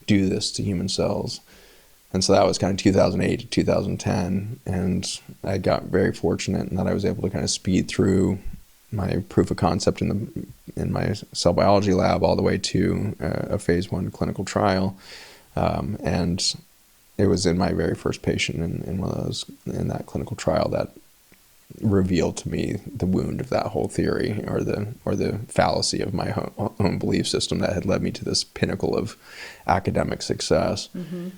do this to human cells. And so that was kind of 2008 to 2010. And I got very fortunate in that I was able to kind of speed through my proof of concept in my cell biology lab all the way to a phase 1 clinical trial. And it was in my very first patient in that clinical trial that revealed to me the wound of that whole theory, or the fallacy of my own belief system that had led me to this pinnacle of academic success. Mm-hmm.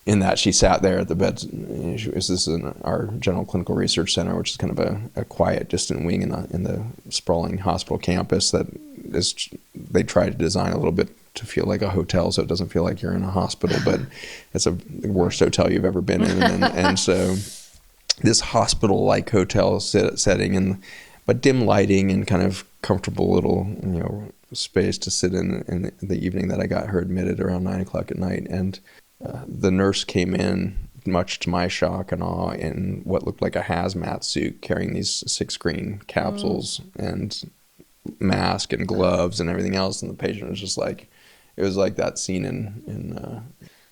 In that she sat there at the bed. This is in our General Clinical Research Center, which is kind of a quiet, distant wing in the sprawling hospital campus that they try to design a little bit to feel like a hotel, so it doesn't feel like you're in a hospital, but it's the worst hotel you've ever been in. And so this hospital-like hotel setting, but dim lighting and kind of comfortable little space to sit in the evening that I got her admitted around 9 o'clock at night. And the nurse came in, much to my shock and awe, in what looked like a hazmat suit, carrying these 6 green capsules and mask and gloves and everything else. And the patient was just like, it was like that scene in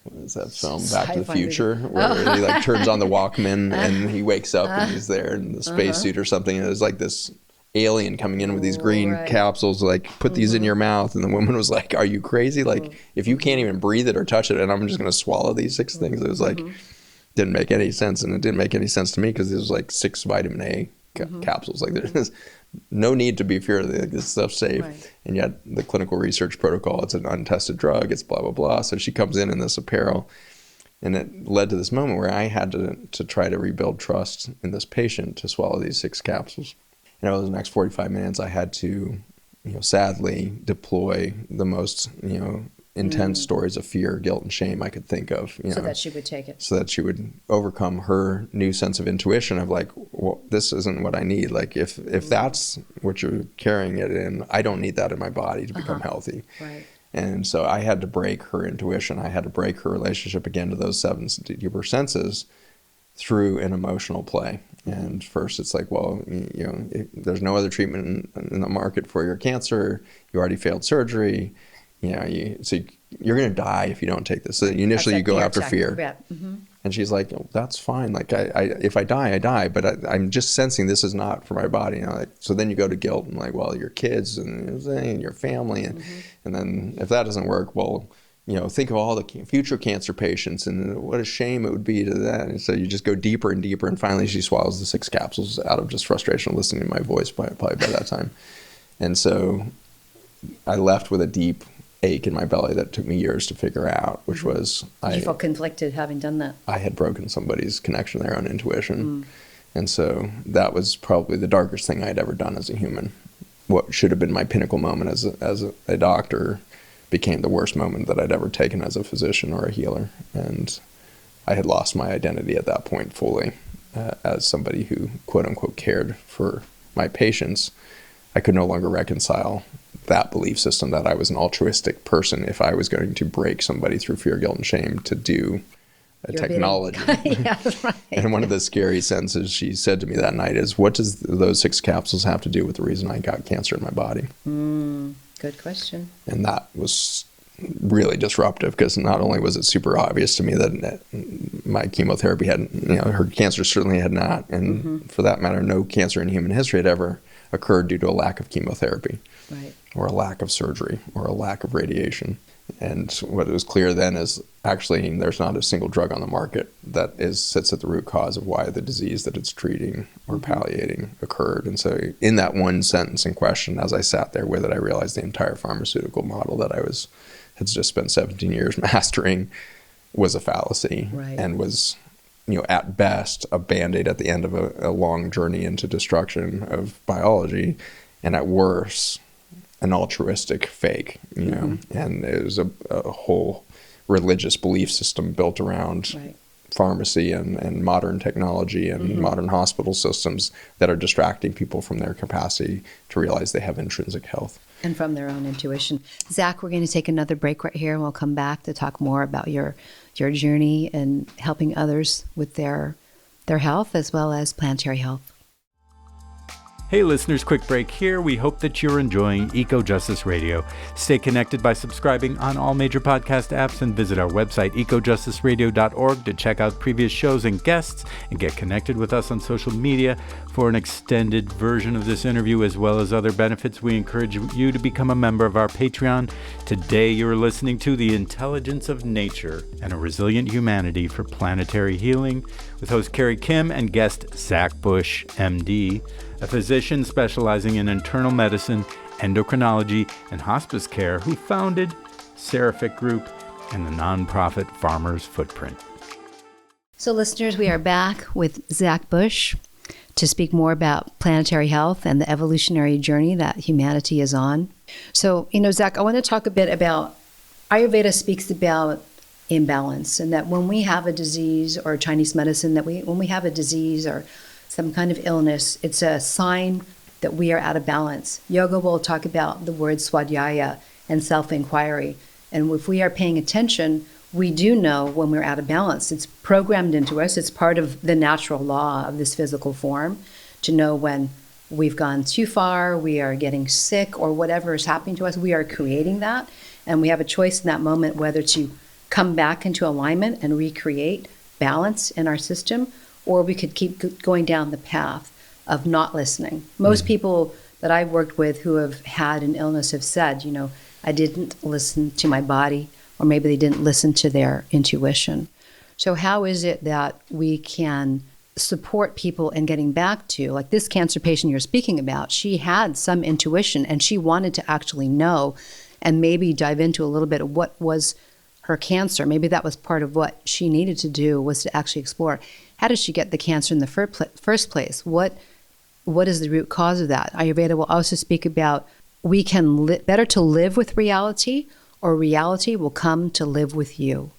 what is that film, Back to the Future, where he like turns on the Walkman and he wakes up and he's there in the spacesuit or something. And it was like this alien coming in with these green capsules, like, put these in your mouth. And the woman was like, are you crazy? Like, if you can't even breathe it or touch it, and I'm just going to swallow these 6 things. It was like, didn't make any sense. And it didn't make any sense to me because it was like 6 vitamin A capsules. Like, there's no need to be feared. Like, this stuff's safe. Right. And yet the clinical research protocol, it's an untested drug, it's blah, blah, blah. So she comes in this apparel. And it led to this moment where I had to try to rebuild trust in this patient to swallow these 6 capsules. And over the next 45 minutes, I had to, sadly deploy the most, intense stories of fear, guilt, and shame I could think of. So that she would take it. So that she would overcome her new sense of intuition of like, well, this isn't what I need. Like, if that's what you're carrying it in, I don't need that in my body to become healthy. Right. And so I had to break her intuition. I had to break her relationship again to those 7 deeper senses through an emotional play. And first it's like, well, there's no other treatment in the market for your cancer. You already failed surgery. So you're going to die if you don't take this. So initially you go after fear. Yeah. Mm-hmm. And she's like, oh, that's fine. Like, if I die, I die. But I'm just sensing this is not for my body. So then you go to guilt and like, well, your kids and your family. And then if that doesn't work, well, think of all the future cancer patients and what a shame it would be to that. And so you just go deeper and deeper. And finally she swallows the 6 capsules out of just frustration of listening to my voice probably by that time. And so I left with a deep ache in my belly that took me years to figure out, which was... You felt conflicted having done that. I had broken somebody's connection to their own intuition. And so that was probably the darkest thing I had ever done as a human. What should have been my pinnacle moment as a doctor became the worst moment that I'd ever taken as a physician or a healer. And I had lost my identity at that point fully as somebody who, quote unquote, cared for my patients. I could no longer reconcile that belief system that I was an altruistic person if I was going to break somebody through fear, guilt, and shame to do a technology. Yeah, right. And one of the scary sentences she said to me that night is, what does those 6 capsules have to do with the reason I got cancer in my body? Good question. And that was really disruptive because not only was it super obvious to me that my chemotherapy had, her cancer certainly had not. And for that matter, no cancer in human history had ever occurred due to a lack of chemotherapy. Right. Or a lack of surgery, or a lack of radiation. And what was clear then is actually there's not a single drug on the market that sits at the root cause of why the disease that it's treating or palliating occurred. And so in that one sentence in question, as I sat there with it, I realized the entire pharmaceutical model that I had just spent 17 years mastering was a fallacy. Right. And was, at best, a Band-Aid at the end of a long journey into destruction of biology, and at worst, an altruistic fake, and it was a whole religious belief system built around pharmacy and modern technology and modern hospital systems that are distracting people from their capacity to realize they have intrinsic health. And from their own intuition. Zach, we're going to take another break right here, and we'll come back to talk more about your journey and helping others with their health as well as planetary health. Hey listeners, quick break here. We hope that you're enjoying EcoJustice Radio. Stay connected by subscribing on all major podcast apps and visit our website, ecojusticeradio.org, to check out previous shows and guests and get connected with us on social media. For an extended version of this interview as well as other benefits, we encourage you to become a member of our Patreon. Today you're listening to The Intelligence of Nature and a Resilient Humanity for Planetary Healing with host Carrie Kim and guest Zach Bush, MD, a physician specializing in internal medicine, endocrinology, and hospice care who founded Seraphic Group and the nonprofit Farmers Footprint. So listeners, we are back with Zach Bush to speak more about planetary health and the evolutionary journey that humanity is on. So, Zach, I want to talk a bit about, Ayurveda speaks about imbalance, and that when we have a disease, or Chinese medicine, that when we have a disease or some kind of illness, it's a sign that we are out of balance. Yoga will talk about the word swadhyaya and self-inquiry. And if we are paying attention, we do know when we're out of balance. It's programmed into us. It's part of the natural law of this physical form to know when we've gone too far, we are getting sick, or whatever is happening to us. We are creating that. And we have a choice in that moment whether to come back into alignment and recreate balance in our system, or we could keep going down the path of not listening. Most people that I've worked with who have had an illness have said, I didn't listen to my body, or maybe they didn't listen to their intuition. So how is it that we can support people in getting back to, like this cancer patient you're speaking about, she had some intuition and she wanted to actually know and maybe dive into a little bit of what was her cancer. Maybe that was part of what she needed to do, was to actually explore. How did she get the cancer in the first place? What is the root cause of that? Ayurveda will also speak about we can better to live with reality, or reality will come to live with you.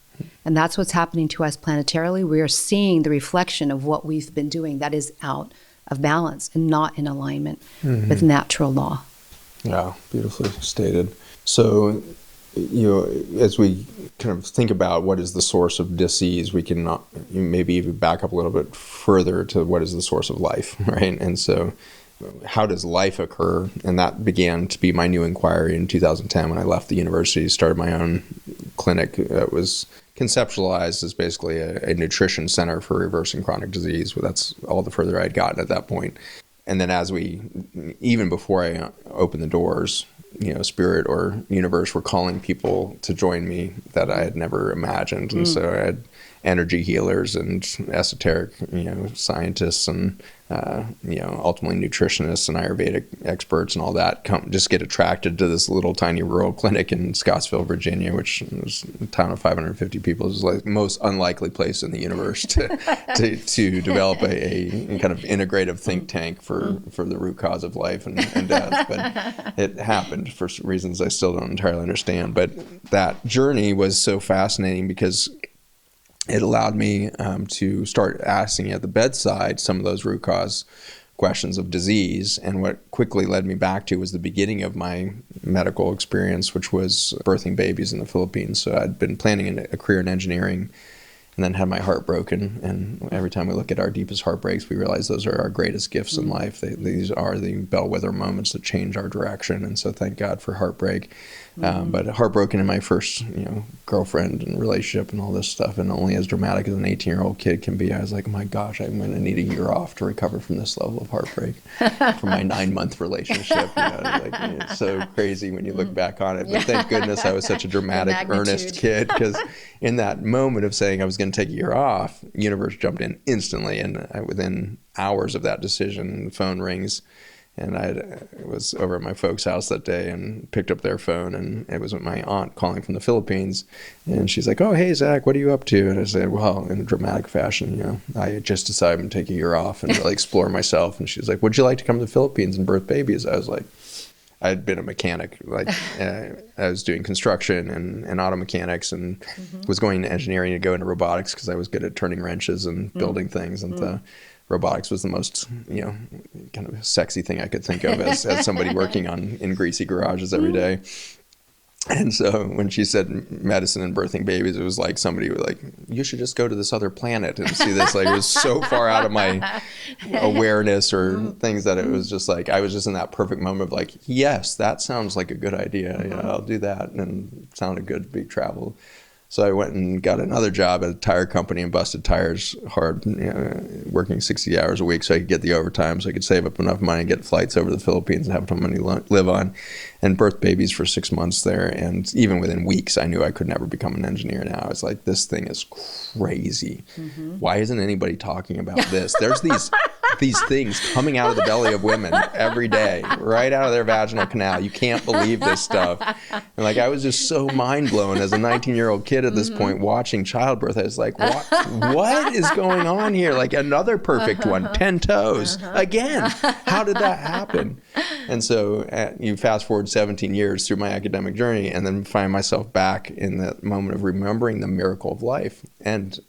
And that's what's happening to us planetarily. We are seeing the reflection of what we've been doing that is out of balance and not in alignment with natural law. Yeah, beautifully stated. So, as we kind of think about what is the source of disease, we can maybe even back up a little bit further to what is the source of life, right? And so how does life occur? And that began to be my new inquiry in 2010 when I left the university, started my own clinic that was conceptualized as basically a nutrition center for reversing chronic disease. Well, that's all the further I'd gotten at that point. And then even before I opened the doors, spirit or universe were calling people to join me that I had never imagined. And so I had energy healers and esoteric, scientists and, ultimately nutritionists and Ayurvedic experts and all that just get attracted to this little tiny rural clinic in Scottsville, Virginia, which was a town of 550 people. It was like the most unlikely place in the universe to develop a kind of integrative think tank for the root cause of life and death. But it happened for reasons I still don't entirely understand. But that journey was so fascinating because it allowed me to start asking at the bedside some of those root cause questions of disease. And what quickly led me back to was the beginning of my medical experience, which was birthing babies in the Philippines. So I'd been planning a career in engineering and then had my heart broken. And every time we look at our deepest heartbreaks, we realize those are our greatest gifts in life. These are the bellwether moments that change our direction. And so thank God for heartbreak. But heartbroken in my first, girlfriend and relationship and all this stuff, and only as dramatic as an 18-year-old kid can be. I was like, oh my gosh, I'm going to need a year off to recover from this level of heartbreak from my 9-month relationship. It's so crazy when you look back on it. But thank goodness I was such a dramatic, earnest kid, because in that moment of saying I was going to take a year off, the universe jumped in instantly, and within hours of that decision, the phone rings. And I was over at my folks' house that day and picked up their phone, and it was my aunt calling from the Philippines. And she's like, oh, hey, Zach, what are you up to? And I said, well, in a dramatic fashion, I just decided I'm going to take a year off and really explore myself. And she's like, would you like to come to the Philippines and birth babies? I was like, I'd been a mechanic. I was doing construction and auto mechanics and was going into engineering to go into robotics because I was good at turning wrenches and building things. And robotics was the most, kind of sexy thing I could think of as somebody working in greasy garages every day. And so when she said medicine and birthing babies, it was like somebody was like, you should just go to this other planet and see this. Like, it was so far out of my awareness or things that it was just like, I was just in that perfect moment of like, yes, that sounds like a good idea. You know, I'll do that. And it sounded good to be travel. So I went and got another job at a tire company and busted tires hard, working 60 hours a week so I could get the overtime, so I could save up enough money and get flights over to the Philippines and have some money to live on, and birth babies for 6 months there. And even within weeks, I knew I could never become an engineer now. I was like, this thing is crazy. Why isn't anybody talking about this? There's these things coming out of the belly of women every day, right out of their vaginal canal. You can't believe this stuff. And like, I was just so mind blown as a 19-year-old kid at this point watching childbirth. I was like, what is going on here? Like, another perfect one, 10 toes. Again, how did that happen? And so you fast forward 17 years through my academic journey and then find myself back in that moment of remembering the miracle of life and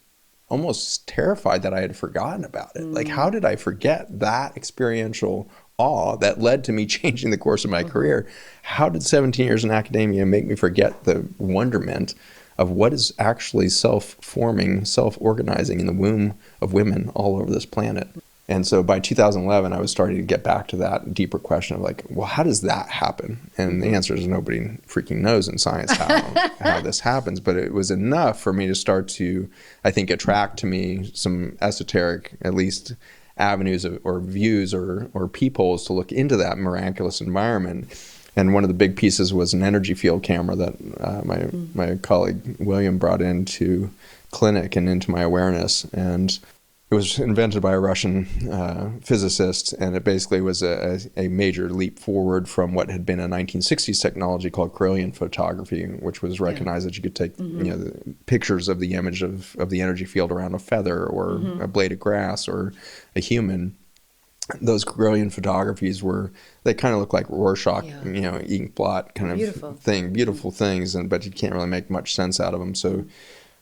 almost terrified that I had forgotten about it. Like, how did I forget that experiential awe that led to me changing the course of my career? How did 17 years in academia make me forget the wonderment of what is actually self-forming, self-organizing in the womb of women all over this planet? And so by 2011, I was starting to get back to that deeper question of like, well, how does that happen? And the answer is nobody freaking knows in science how this happens. But it was enough for me to start to, I think, attract to me some esoteric, at least, avenues or views or peepholes to look into that miraculous environment. And one of the big pieces was an energy field camera that my colleague William brought into clinic and into my awareness. And it was invented by a Russian physicist, and it basically was a major leap forward from what had been a 1960s technology called Kirlian photography, which was recognized that you could take the pictures of the image of the energy field around a feather or a blade of grass or a human. Those Kirlian photographies they kind of look like Rorschach, ink blot kind of thing, beautiful things, but you can't really make much sense out of them. So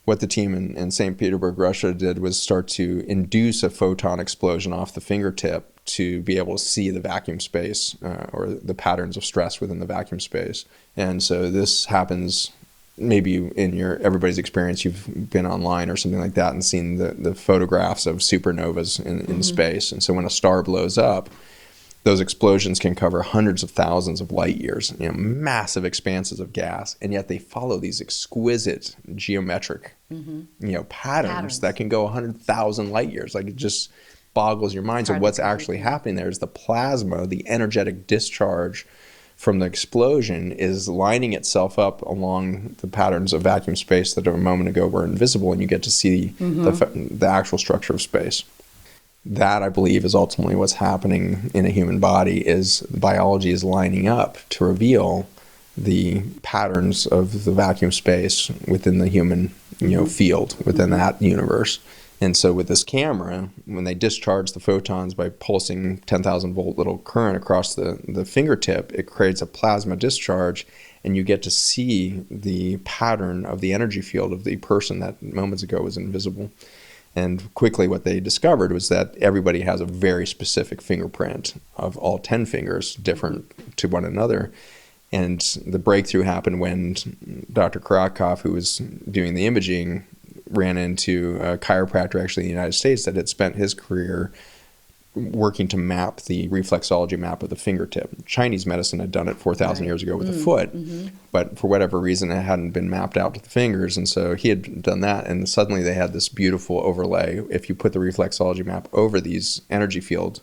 what the team in St. Petersburg, Russia did was start to induce a photon explosion off the fingertip to be able to see the vacuum space or the patterns of stress within the vacuum space. And so this happens maybe in everybody's experience. You've been online or something like that and seen the photographs of supernovas in space. And so when a star blows up, those explosions can cover hundreds of thousands of light years, massive expanses of gas, and yet they follow these exquisite geometric, patterns that can go 100,000 light years. Like, it just boggles your mind. So what's actually happening there is the plasma, the energetic discharge from the explosion is lining itself up along the patterns of vacuum space that a moment ago were invisible, and you get to see the actual structure of space. That, I believe, is ultimately what's happening in a human body, is biology is lining up to reveal the patterns of the vacuum space within the human, field, within that universe. And so with this camera, when they discharge the photons by pulsing 10,000 volt little current across the fingertip, it creates a plasma discharge, and you get to see the pattern of the energy field of the person that moments ago was invisible. And quickly what they discovered was that everybody has a very specific fingerprint of all 10 fingers, different to one another. And the breakthrough happened when Dr. Karakov, who was doing the imaging, ran into a chiropractor actually in the United States that had spent his career working to map the reflexology map of the fingertip. Chinese medicine had done it 4,000 years ago with the foot, but for whatever reason it hadn't been mapped out to the fingers, and so he had done that, and suddenly they had this beautiful overlay. If you put the reflexology map over these energy fields,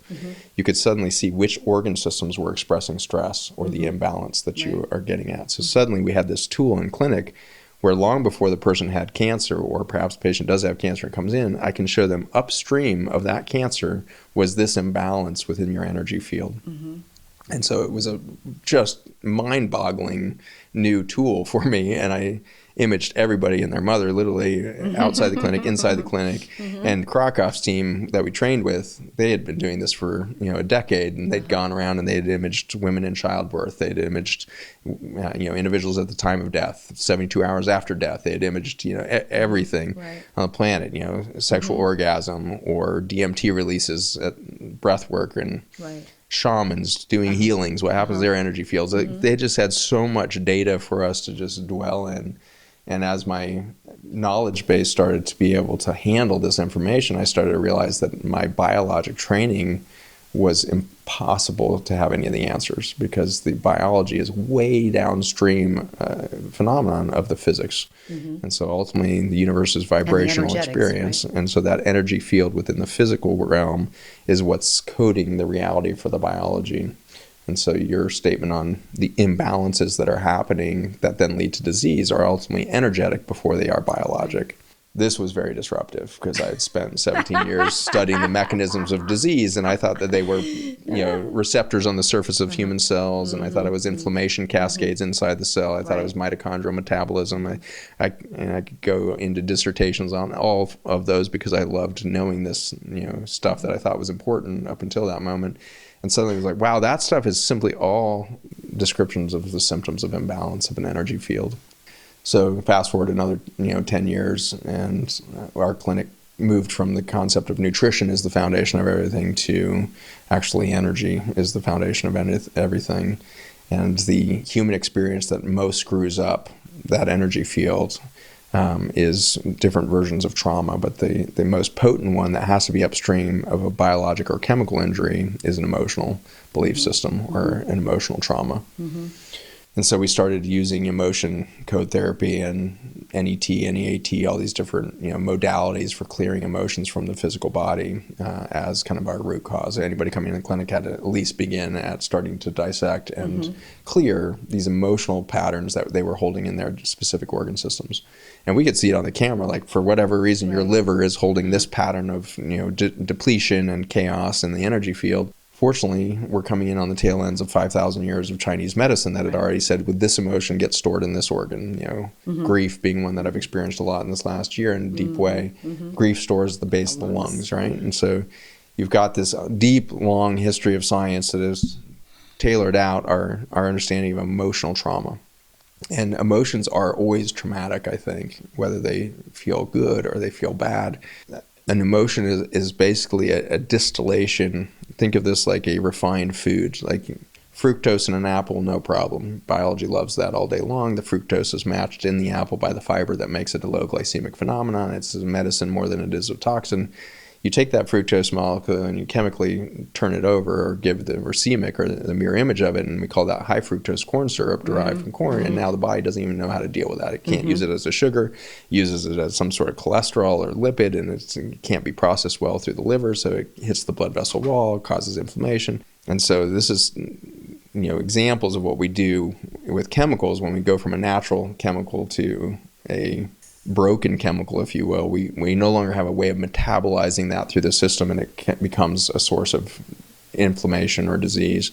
you could suddenly see which organ systems were expressing stress or the imbalance that you are getting at. So suddenly we had this tool in clinic where long before the person had cancer, or perhaps the patient does have cancer and comes in, I can show them upstream of that cancer was this imbalance within your energy field. And so it was a just mind-boggling new tool for me, and I imaged everybody and their mother literally outside the clinic, inside the clinic. And Karakov's team that we trained with, they had been doing this for a decade, and they'd gone around and they'd imaged women in childbirth, they'd imaged individuals at the time of death, 72 hours after death, they had imaged everything on the planet, sexual orgasm or DMT releases at breath work and shamans doing healings, what happens to their energy fields. They just had so much data for us to just dwell in. And as my knowledge base started to be able to handle this information, I started to realize that my biologic training was impossible to have any of the answers, because the biology is way downstream phenomenon of the physics. And so ultimately the universe is vibrational experience. Right? And so that energy field within the physical realm is what's coding the reality for the biology. And so your statement on the imbalances that are happening that then lead to disease are ultimately energetic before they are biologic. This was very disruptive, because I had spent 17 years studying the mechanisms of disease, and I thought that they were, receptors on the surface of human cells, and I thought it was inflammation cascades inside the cell. I thought it was mitochondrial metabolism. I could go into dissertations on all of those, because I loved knowing this, stuff that I thought was important up until that moment. And suddenly it was like, wow, that stuff is simply all descriptions of the symptoms of imbalance of an energy field. So fast forward another 10 years, and our clinic moved from the concept of nutrition as the foundation of everything to actually energy is the foundation of everything. And the human experience that most screws up that energy field is different versions of trauma, but the most potent one that has to be upstream of a biologic or chemical injury is an emotional belief system or an emotional trauma. And so we started using emotion code therapy and NET, NEAT, all these different modalities for clearing emotions from the physical body as kind of our root cause. Anybody coming in the clinic had to at least begin at starting to dissect and clear these emotional patterns that they were holding in their specific organ systems. And we could see it on the camera, like for whatever reason, your liver is holding this pattern of depletion and chaos in the energy field. Fortunately, we're coming in on the tail ends of 5,000 years of Chinese medicine that had already said, would this emotion get stored in this organ? Grief being one that I've experienced a lot in this last year in a deep way. Grief stores the base of the lungs, right? And so you've got this deep, long history of science that has tailored out our understanding of emotional trauma. And emotions are always traumatic, I think, whether they feel good or they feel bad. An emotion is basically a distillation. Think of this like a refined food, like fructose in an apple, no problem. Biology loves that all day long. The fructose is matched in the apple by the fiber that makes it a low glycemic phenomenon. It's a medicine more than it is a toxin. You take that fructose molecule and you chemically turn it over or give the racemic or the mirror image of it, and we call that high fructose corn syrup derived from corn, and now the body doesn't even know how to deal with that. It can't use it as a sugar, uses it as some sort of cholesterol or lipid, and it can't be processed well through the liver, so it hits the blood vessel wall, causes inflammation. And so this is examples of what we do with chemicals when we go from a natural chemical to a broken chemical, if you will. We no longer have a way of metabolizing that through the system, and it becomes a source of inflammation or disease.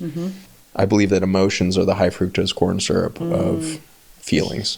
I believe that emotions are the high fructose corn syrup of feelings.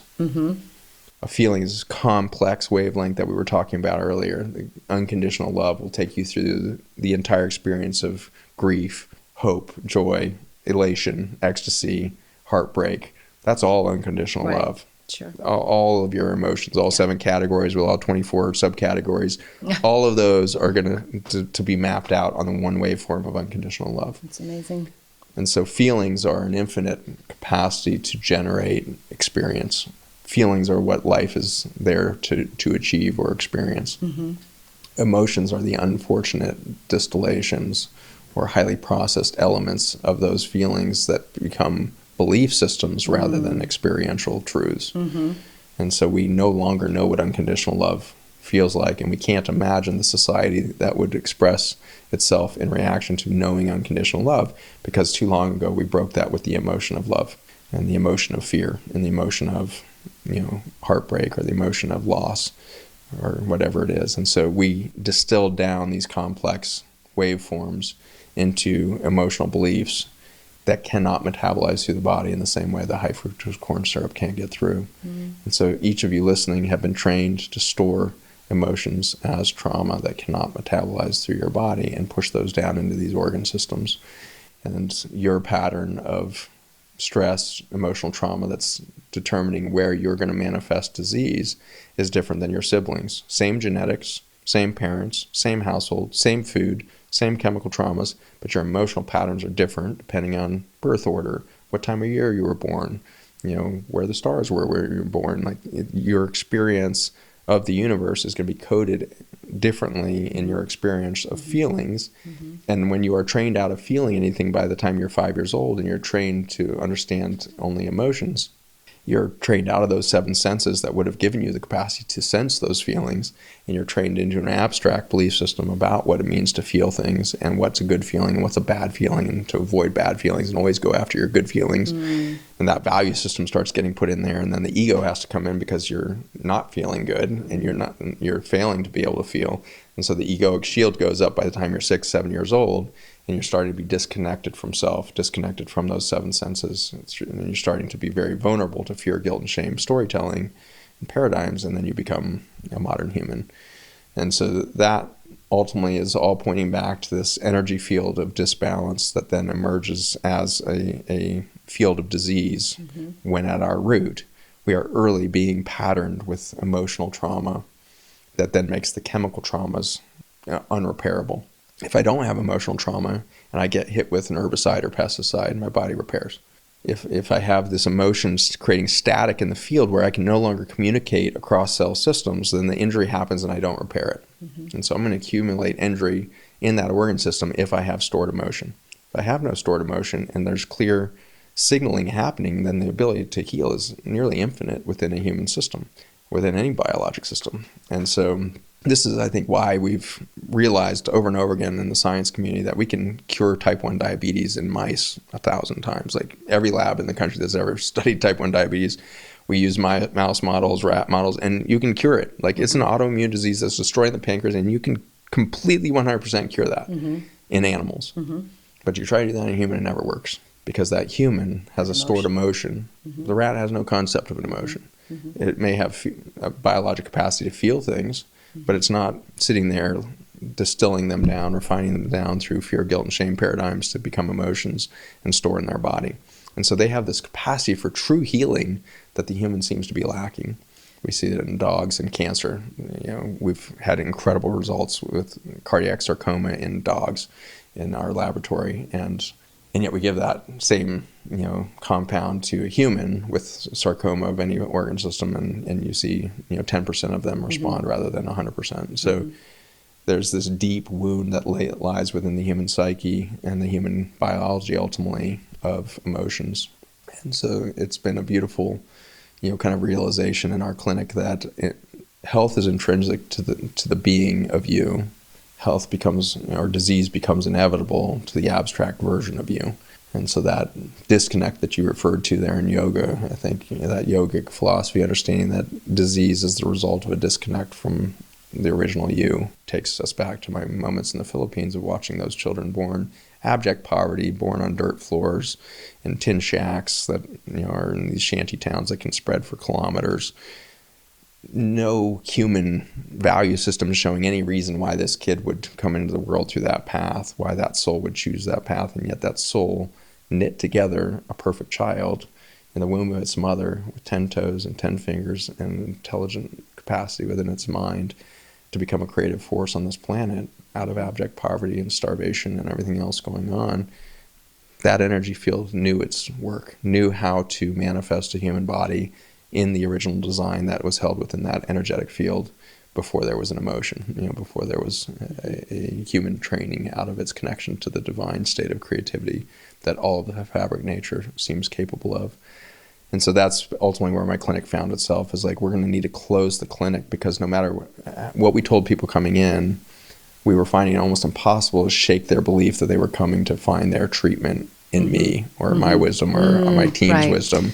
A feeling is a complex wavelength that we were talking about earlier. The unconditional love will take you through the entire experience of grief, hope, joy, elation, ecstasy, heartbreak. That's all unconditional love. Sure. All of your emotions, all 7 categories with all 24 subcategories, all of those are going to be mapped out on the one waveform of unconditional love. That's amazing. And so feelings are an infinite capacity to generate experience. Feelings are what life is there to achieve or experience. Emotions are the unfortunate distillations or highly processed elements of those feelings that become belief systems rather than experiential truths. And so we no longer know what unconditional love feels like, and we can't imagine the society that would express itself in reaction to knowing unconditional love, because too long ago we broke that with the emotion of love and the emotion of fear and the emotion of heartbreak or the emotion of loss or whatever it is. And so we distilled down these complex waveforms into emotional beliefs that cannot metabolize through the body in the same way the high fructose corn syrup can't get through. And so each of you listening have been trained to store emotions as trauma that cannot metabolize through your body and push those down into these organ systems. And your pattern of stress, emotional trauma that's determining where you're going to manifest disease is different than your siblings. Same genetics, same parents, same household, same food, same chemical traumas, but your emotional patterns are different depending on birth order, what time of year you were born, where the stars were where you were born. Like your experience of the universe is going to be coded differently in your experience of feelings. Mm-hmm. And when you are trained out of feeling anything by the time you're 5 years old and you're trained to understand only emotions, you're trained out of those 7 senses that would have given you the capacity to sense those feelings, and you're trained into an abstract belief system about what it means to feel things and what's a good feeling and what's a bad feeling, and to avoid bad feelings and always go after your good feelings. And that value system starts getting put in there, and then the ego has to come in because you're not feeling good and you're failing to be able to feel. And so the egoic shield goes up by the time you're 6, 7 years old, and you're starting to be disconnected from self, disconnected from those 7 senses. And you're starting to be very vulnerable to fear, guilt, and shame storytelling and paradigms, and then you become a modern human. And so that ultimately is all pointing back to this energy field of disbalance that then emerges as a field of disease, when at our root, we are early being patterned with emotional trauma that then makes the chemical traumas unrepairable. If I don't have emotional trauma and I get hit with an herbicide or pesticide, my body repairs. If I have this emotions creating static in the field where I can no longer communicate across cell systems, then the injury happens and I don't repair it. And so I'm going to accumulate injury in that organ system if I have stored emotion. If I have no stored emotion and there's clear signaling happening, then the ability to heal is nearly infinite within a human system, within any biologic system. And so this is, I think, why we've realized over and over again in the science community that we can cure type 1 diabetes in mice 1,000 times. Like every lab in the country that's ever studied type 1 diabetes, we use mouse models, rat models, and you can cure it. Like it's an autoimmune disease that's destroying the pancreas, and you can completely 100% cure that in animals. But you try to do that in a human, it never works, because that human has a stored emotion. The rat has no concept of an emotion. It may have a biologic capacity to feel things, but it's not sitting there distilling them down, refining them down through fear, guilt, and shame paradigms to become emotions and store in their body. And so they have this capacity for true healing that the human seems to be lacking. We see it in dogs and cancer. We've had incredible results with cardiac sarcoma in dogs in our laboratory, and yet we give that same compound to a human with sarcoma of any organ system, and you see 10% of them respond rather than 100%. So there's this deep wound that lies within the human psyche and the human biology ultimately of emotions. And so it's been a beautiful kind of realization in our clinic that health is intrinsic to the being of you. Health becomes, or disease becomes inevitable to the abstract version of you. And so that disconnect that you referred to there in yoga, I think that yogic philosophy, understanding that disease is the result of a disconnect from the original you, takes us back to my moments in the Philippines of watching those children born abject poverty, born on dirt floors in tin shacks that are in these shanty towns that can spread for kilometers. No human value system showing any reason why this kid would come into the world through that path, why that soul would choose that path, and yet that soul knit together a perfect child in the womb of its mother with 10 toes and 10 fingers and intelligent capacity within its mind to become a creative force on this planet out of abject poverty and starvation and everything else going on. That energy field knew its work, knew how to manifest a human body in the original design that was held within that energetic field before there was an emotion, before there was a human training out of its connection to the divine state of creativity that all of the fabric nature seems capable of. And so that's ultimately where my clinic found itself, is like, we're going to need to close the clinic, because no matter what we told people coming in, we were finding it almost impossible to shake their belief that they were coming to find their treatment in me or my wisdom or my team's wisdom.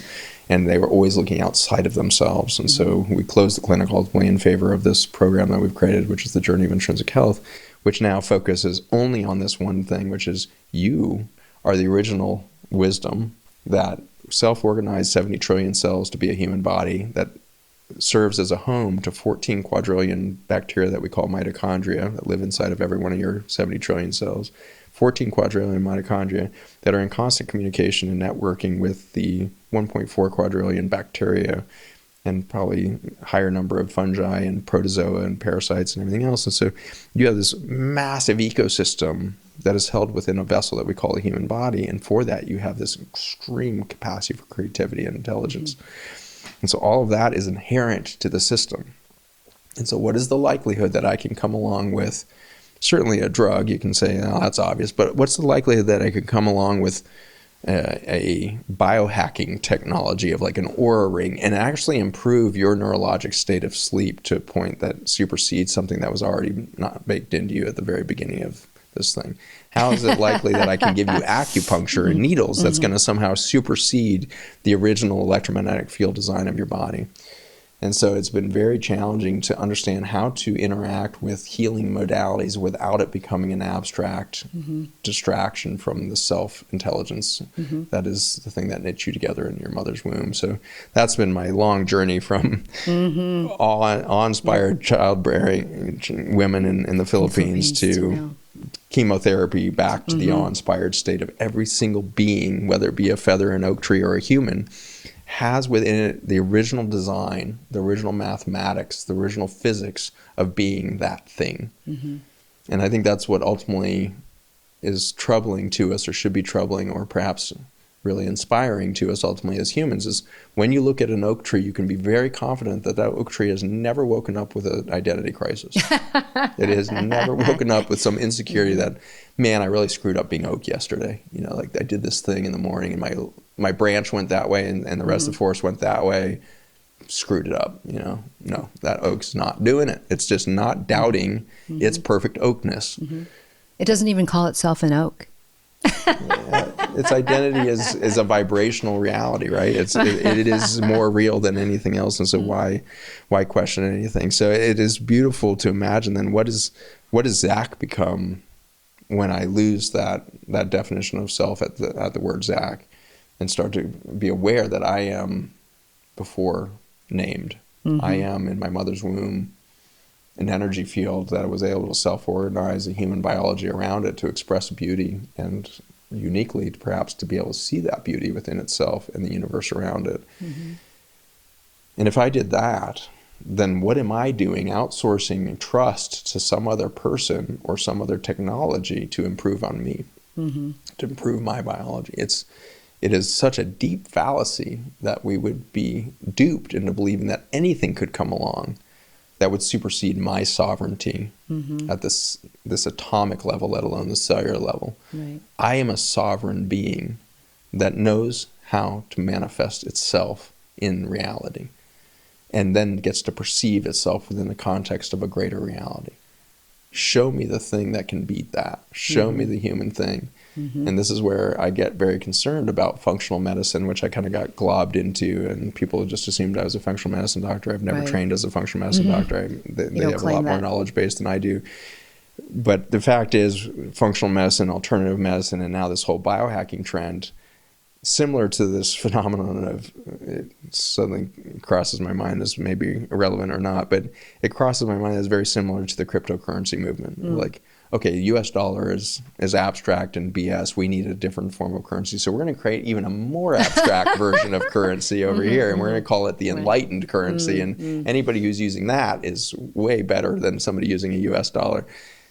And they were always looking outside of themselves. And so we closed the clinic ultimately in favor of this program that we've created, which is the Journey of Intrinsic Health, which now focuses only on this one thing, which is you are the original wisdom that self-organized 70 trillion cells to be a human body that serves as a home to 14 quadrillion bacteria that we call mitochondria that live inside of every one of your 70 trillion cells. 14 quadrillion mitochondria that are in constant communication and networking with the 1.4 quadrillion bacteria and probably higher number of fungi and protozoa and parasites and everything else. And so you have this massive ecosystem that is held within a vessel that we call the human body. And for that, you have this extreme capacity for creativity and intelligence. Mm-hmm. And so all of that is inherent to the system. And so what is the likelihood that I can come along with, certainly a drug, you can say, oh, that's obvious, but what's the likelihood that I could come along with a biohacking technology of like an Oura ring and actually improve your neurologic state of sleep to a point that supersedes something that was already not baked into you at the very beginning of this thing? How is it likely that I can give you acupuncture and needles that's going to somehow supersede the original electromagnetic field design of your body? And so it's been very challenging to understand how to interact with healing modalities without it becoming an abstract distraction from the self-intelligence that is the thing that knit you together in your mother's womb. So that's been my long journey from awe-inspired childbearing women in the Philippines to chemotherapy back to the awe-inspired state of every single being, whether it be a feather, an oak tree, or a human, has within it the original design, the original mathematics, the original physics of being that thing. And I think that's what ultimately is troubling to us, or should be troubling, or perhaps really inspiring to us ultimately as humans, is when you look at an oak tree, you can be very confident that that oak tree has never woken up with an identity crisis. It has never woken up with some insecurity that, man, I really screwed up being oak yesterday. You know, like I did this thing in the morning and my branch went that way and the rest of the forest went that way, screwed it up, you know. No, that oak's not doing it. It's just not doubting its perfect oakness. It doesn't even call itself an oak. Its identity is a vibrational reality, right? It is more real than anything else, and so why question anything? So it is beautiful to imagine then what does Zach become when I lose that definition of self at the word Zach, and start to be aware that I am before named. I am in my mother's womb an energy field that was able to self-organize a human biology around it to express beauty, and uniquely perhaps to be able to see that beauty within itself and the universe around it. And if I did that, then what am I doing outsourcing trust to some other person or some other technology to improve on me, to improve my biology? It is such a deep fallacy that we would be duped into believing that anything could come along that would supersede my sovereignty at this atomic level, let alone the cellular level. Right. I am a sovereign being that knows how to manifest itself in reality, and then gets to perceive itself within the context of a greater reality. Show me the thing that can beat that. Show me the human thing. And this is where I get very concerned about functional medicine, which I kind of got globbed into, and people just assumed I was a functional medicine doctor. I've never trained as a functional medicine doctor. They have a lot more knowledge base than I do. But the fact is, functional medicine, alternative medicine, and now this whole biohacking trend, similar to this phenomenon of, it suddenly crosses my mind as maybe irrelevant or not, but it crosses my mind as very similar to the cryptocurrency movement. Like, okay, the US dollar is abstract and BS. We need a different form of currency. So we're going to create even a more abstract version of currency over here, and we're going to call it the enlightened currency. And anybody who's using that is way better than somebody using a US dollar.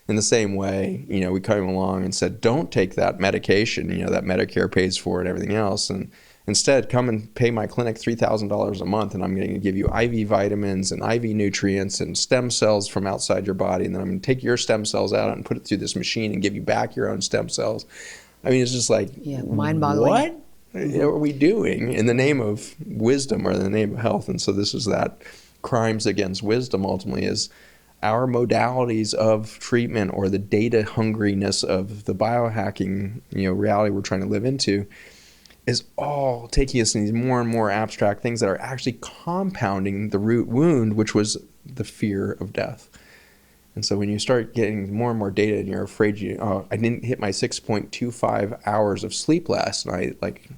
In the same way, you know, we came along and said, don't take that medication, you know, that Medicare pays for and everything else, and instead come and pay my clinic $3,000 a month, and I'm going to give you IV vitamins and IV nutrients and stem cells from outside your body, and then I'm going to take your stem cells out and put it through this machine and give you back your own stem cells. I mean, it's just like, mind-boggling. What are we doing in the name of wisdom or in the name of health? And so this is that crimes against wisdom ultimately is our modalities of treatment, or the data hungriness of the biohacking, you know, reality we're trying to live into, is all taking us in these more and more abstract things that are actually compounding the root wound, which was the fear of death. And so when you start getting more and more data and you're afraid I didn't hit my 6.25 hours of sleep last night, like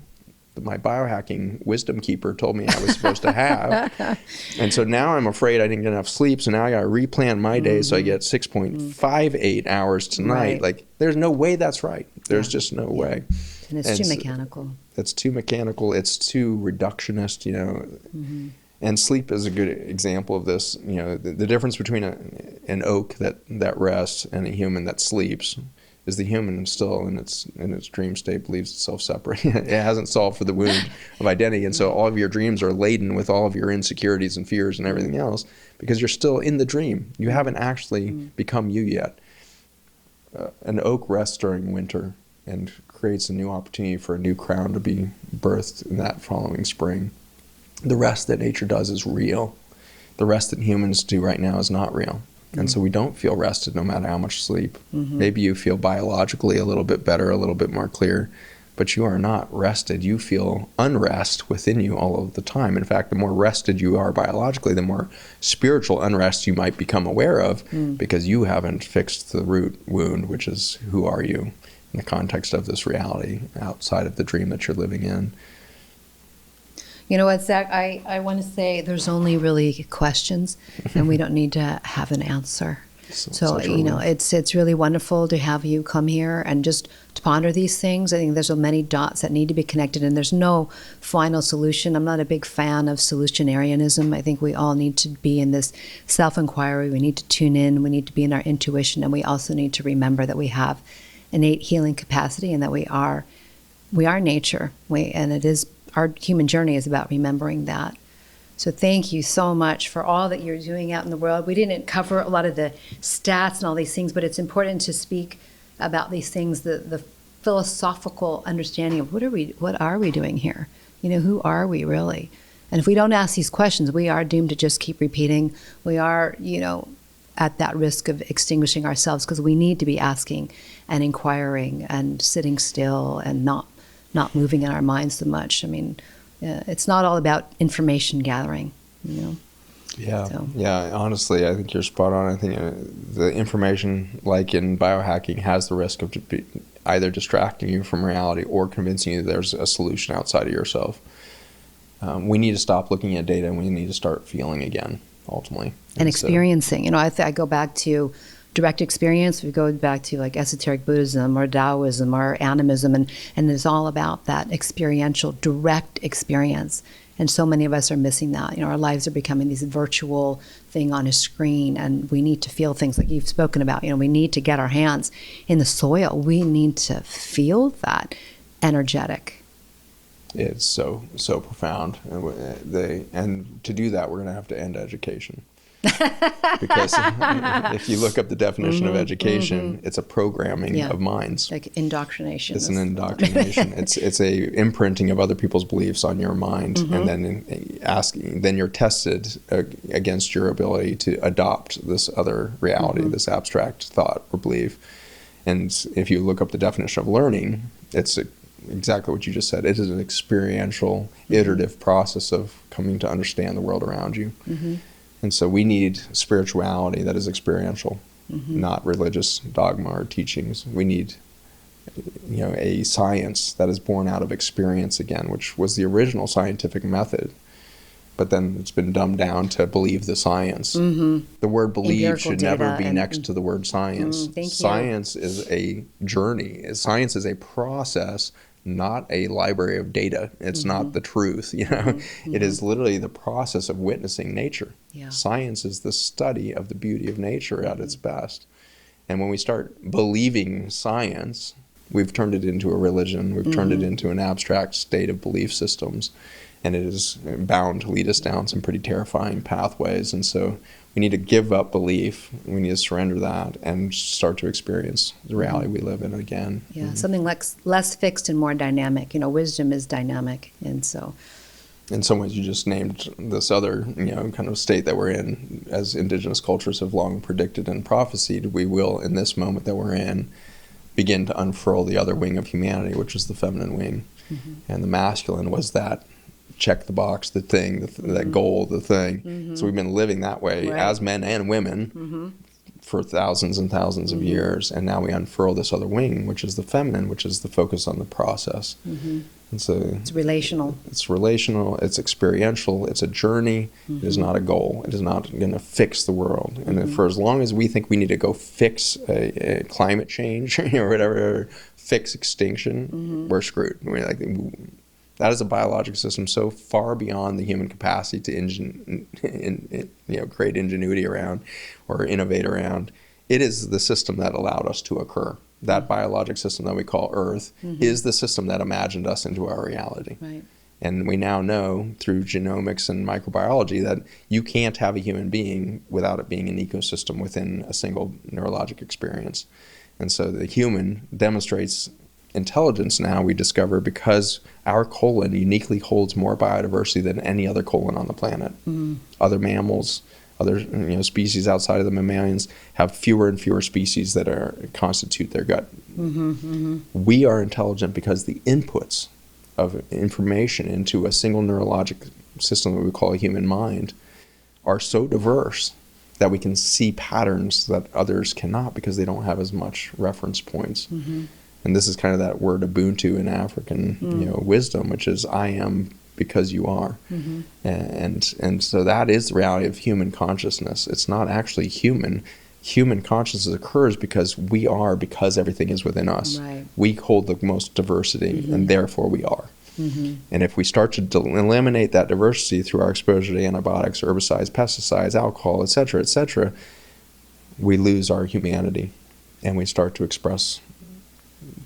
my biohacking wisdom keeper told me I was supposed to have. And so now I'm afraid I didn't get enough sleep, so now I got to replan my day so I get 6.58 hours tonight. Right. Like, there's no way that's right. There's just no way. And it's too mechanical. It's too mechanical. It's too reductionist, you know. And sleep is a good example of this. The difference between an oak that rests and a human that sleeps is the human still in its dream state believes itself separate. It hasn't solved for the wound of identity. And so all of your dreams are laden with all of your insecurities and fears and everything else because you're still in the dream. You haven't actually become you yet. An oak rests during winter and creates a new opportunity for a new crown to be birthed in that following spring. The rest that nature does is real. The rest that humans do right now is not real. And so we don't feel rested no matter how much sleep. Maybe you feel biologically a little bit better, a little bit more clear, but you are not rested. You feel unrest within you all of the time. In fact, the more rested you are biologically, the more spiritual unrest you might become aware of because you haven't fixed the root wound, which is who are you in the context of this reality outside of the dream that you're living in. You know what, Zach? I want to say there's only really questions, and we don't need to have an answer. So it's really wonderful to have you come here and just to ponder these things. I think there's so many dots that need to be connected, and there's no final solution. I'm not a big fan of solutionarianism. I think we all need to be in this self-inquiry. We need to tune in. We need to be in our intuition, and we also need to remember that we have innate healing capacity and that we are nature. And it is. Our human journey is about remembering that. So thank you so much for all that you're doing out in the world. We didn't cover a lot of the stats and all these things, but it's important to speak about these things, the philosophical understanding of what are we doing here? Who are we really? And if we don't ask these questions, we are doomed to just keep repeating. We are, at that risk of extinguishing ourselves because we need to be asking and inquiring and sitting still and not moving in our minds so much. I mean, it's not all about information gathering, Yeah, yeah. Honestly, I think you're spot on. I think the information, like in biohacking, has the risk of either distracting you from reality or convincing you that there's a solution outside of yourself. We need to stop looking at data and we need to start feeling again, ultimately. And experiencing. I go back to direct experience. We go back to like esoteric Buddhism or Taoism or animism, and it's all about that experiential, direct experience. And so many of us are missing that. Our lives are becoming this virtual thing on a screen, and we need to feel things like you've spoken about. We need to get our hands in the soil. We need to feel that energetic. It's so profound, and to do that, we're going to have to end education. Because if you look up the definition of education, it's a programming of minds. Like indoctrination. It's an indoctrination. it's a imprinting of other people's beliefs on your mind, and then you're tested against your ability to adopt this other reality, this abstract thought or belief. And if you look up the definition of learning, it's exactly what you just said. It is an experiential, iterative process of coming to understand the world around you. And so we need spirituality that is experiential, not religious dogma or teachings. We need, a science that is born out of experience again, which was the original scientific method. But then it's been dumbed down to believe the science. The word believe should never be next to the word science. Science is a journey. Science is a process, not a library of data. It's not the truth, It is literally the process of witnessing nature. Science is the study of the beauty of nature at its best. And when we start believing science, we've turned it into a religion. We've turned it into an abstract state of belief systems. And it is bound to lead us down some pretty terrifying pathways. And so we need to give up belief. We need to surrender that and start to experience the reality we live in again. Yeah, something less fixed and more dynamic. Wisdom is dynamic. And so in some ways you just named this other, kind of state that we're in. As Indigenous cultures have long predicted and prophesied, we will, in this moment that we're in, begin to unfurl the other wing of humanity, which is the feminine wing. And the masculine was that check the box, the thing, that goal, the thing. So we've been living that way as men and women for thousands and thousands of years. And now we unfurl this other wing, which is the feminine, which is the focus on the process. And so it's relational. It's experiential. It's a journey. It is not a goal. It is not going to fix the world. And for as long as we think we need to go fix a climate change or whatever, fix extinction, we're screwed. That is a biologic system so far beyond the human capacity to create ingenuity around or innovate around. It is the system that allowed us to occur. That biologic system that we call Earth is the system that imagined us into our reality. Right. And we now know through genomics and microbiology that you can't have a human being without it being an ecosystem within a single neurologic experience. And so the human demonstrates intelligence now, we discover, because our colon uniquely holds more biodiversity than any other colon on the planet. Other mammals, other species outside of the mammalians have fewer and fewer species that constitute their gut. We are intelligent because the inputs of information into a single neurologic system that we call a human mind are so diverse that we can see patterns that others cannot because they don't have as much reference points. And this is kind of that word Ubuntu in African wisdom, which is I am because you are. And so that is the reality of human consciousness. It's not actually human. Human consciousness occurs because we are, because everything is within us. Right. We hold the most diversity, and therefore we are. And if we start to eliminate that diversity through our exposure to antibiotics, herbicides, pesticides, alcohol, et cetera, we lose our humanity, and we start to express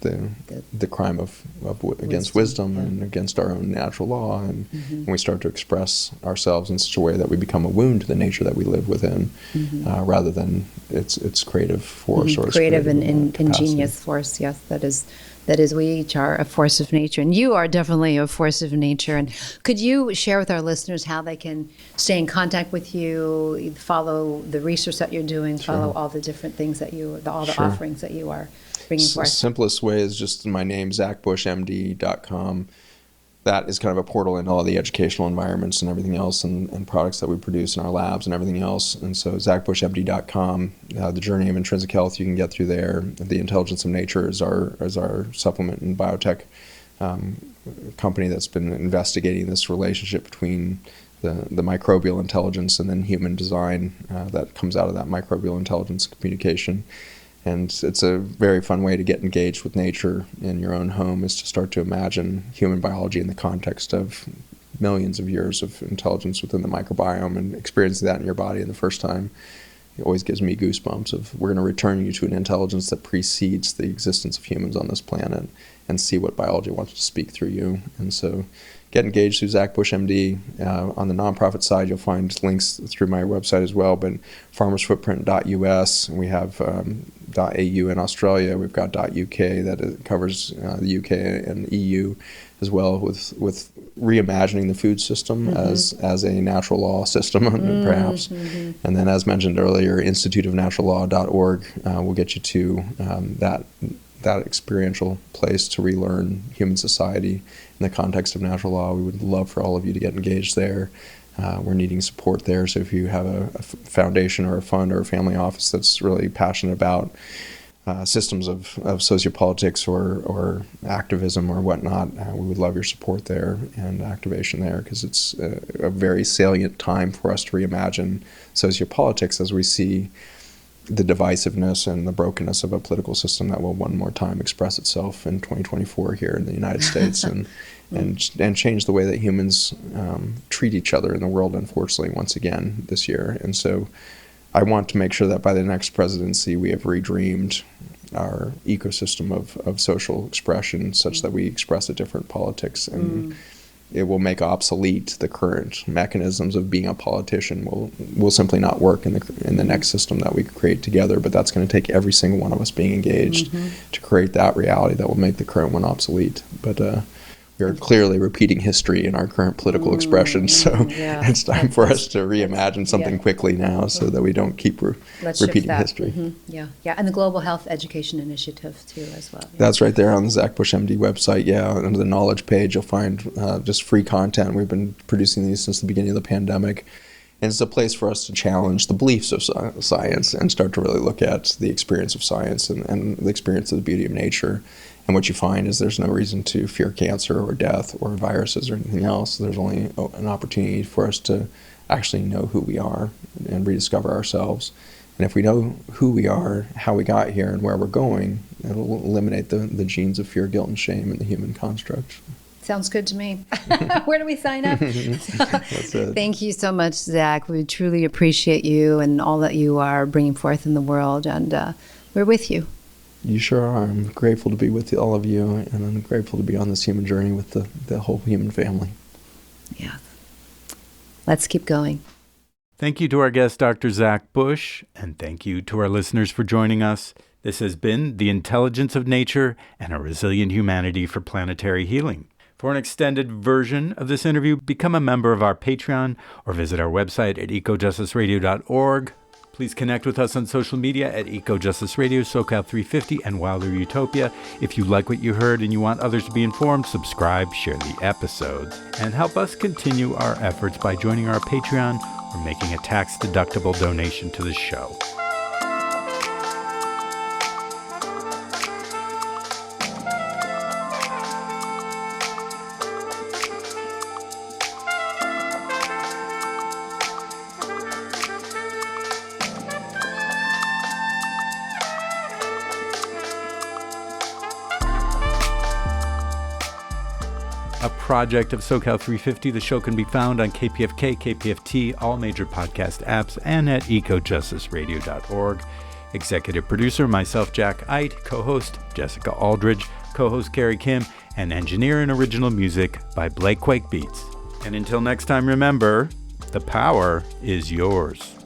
the crime of against wisdom and against our own natural law, and we start to express ourselves in such a way that we become a wound to the nature that we live within, rather than its creative force or creative and ingenious force. Yes, that is we each are a force of nature, and you are definitely a force of nature. And could you share with our listeners how they can stay in contact with you, follow the research that you're doing, follow all the different things that the offerings that you are bringing forth? The simplest way is just my name, zachbushmd.com. That is kind of a portal into all the educational environments and everything else, and products that we produce in our labs and everything else. And so zachbushmd.com, the journey of intrinsic health, you can get through there. The Intelligence of Nature is our supplement and biotech company that's been investigating this relationship between the microbial intelligence and then human design that comes out of that microbial intelligence communication. And it's a very fun way to get engaged with nature in your own home, is to start to imagine human biology in the context of millions of years of intelligence within the microbiome, and experiencing that in your body in the first time. It always gives me goosebumps of, we're going to return you to an intelligence that precedes the existence of humans on this planet, and see what biology wants to speak through you. And so get engaged through Zach Bush MD. On the nonprofit side, you'll find links through my website as well, but farmersfootprint.us, and we have .au in Australia. We've got .uk that covers the UK and EU as well, with reimagining the food system as a natural law system, perhaps. And then, as mentioned earlier, instituteofnaturallaw.org will get you to that experiential place to relearn human society in the context of natural law. We would love for all of you to get engaged there. We're needing support there, so if you have a foundation or a fund or a family office that's really passionate about systems of sociopolitics or activism or whatnot, we would love your support there and activation there, because it's a very salient time for us to reimagine sociopolitics as we see the divisiveness and the brokenness of a political system that will one more time express itself in 2024 here in the United States, and change the way that humans treat each other in the world, unfortunately, once again this year. And so I want to make sure that by the next presidency we have redreamed our ecosystem of social expression such that we express a different politics, and it will make obsolete the current mechanisms of being a politician. Will simply not work in the next system that we create together. But that's going to take every single one of us being engaged to create that reality that will make the current one obsolete. But we are clearly repeating history in our current political expression, so it's time for us to reimagine something quickly now, so that we don't keep repeating history. And the Global Health Education Initiative too, as well. That's right there on the Zach Bush MD website. Under the knowledge page, you'll find just free content. We've been producing these since the beginning of the pandemic. And it's a place for us to challenge the beliefs of science and start to really look at the experience of science and the experience of the beauty of nature. And what you find is there's no reason to fear cancer or death or viruses or anything else. There's only an opportunity for us to actually know who we are and rediscover ourselves. And if we know who we are, how we got here, and where we're going, it'll eliminate the genes of fear, guilt, and shame in the human construct. Sounds good to me. Where do we sign up? That's it. Thank you so much, Zach. We truly appreciate you and all that you are bringing forth in the world, and we're with you. You sure are. I'm grateful to be with all of you, and I'm grateful to be on this human journey with the whole human family. Yeah. Let's keep going. Thank you to our guest, Dr. Zach Bush, and thank you to our listeners for joining us. This has been The Intelligence of Nature and a Resilient Humanity for Planetary Healing. For an extended version of this interview, become a member of our Patreon or visit our website at ecojusticeradio.org. Please connect with us on social media at EcoJustice Radio, SoCal350, and Wilder Utopia. If you like what you heard and you want others to be informed, subscribe, share the episodes, and help us continue our efforts by joining our Patreon or making a tax-deductible donation to the show. A project of SoCal 350, the show can be found on KPFK, KPFT, all major podcast apps, and at ecojusticeradio.org. Executive producer, myself, Jack Eit, co-host, Jessica Aldridge, co-host, Carrie Kim, and engineer and original music by Blake Quake Beats. And until next time, remember, the power is yours.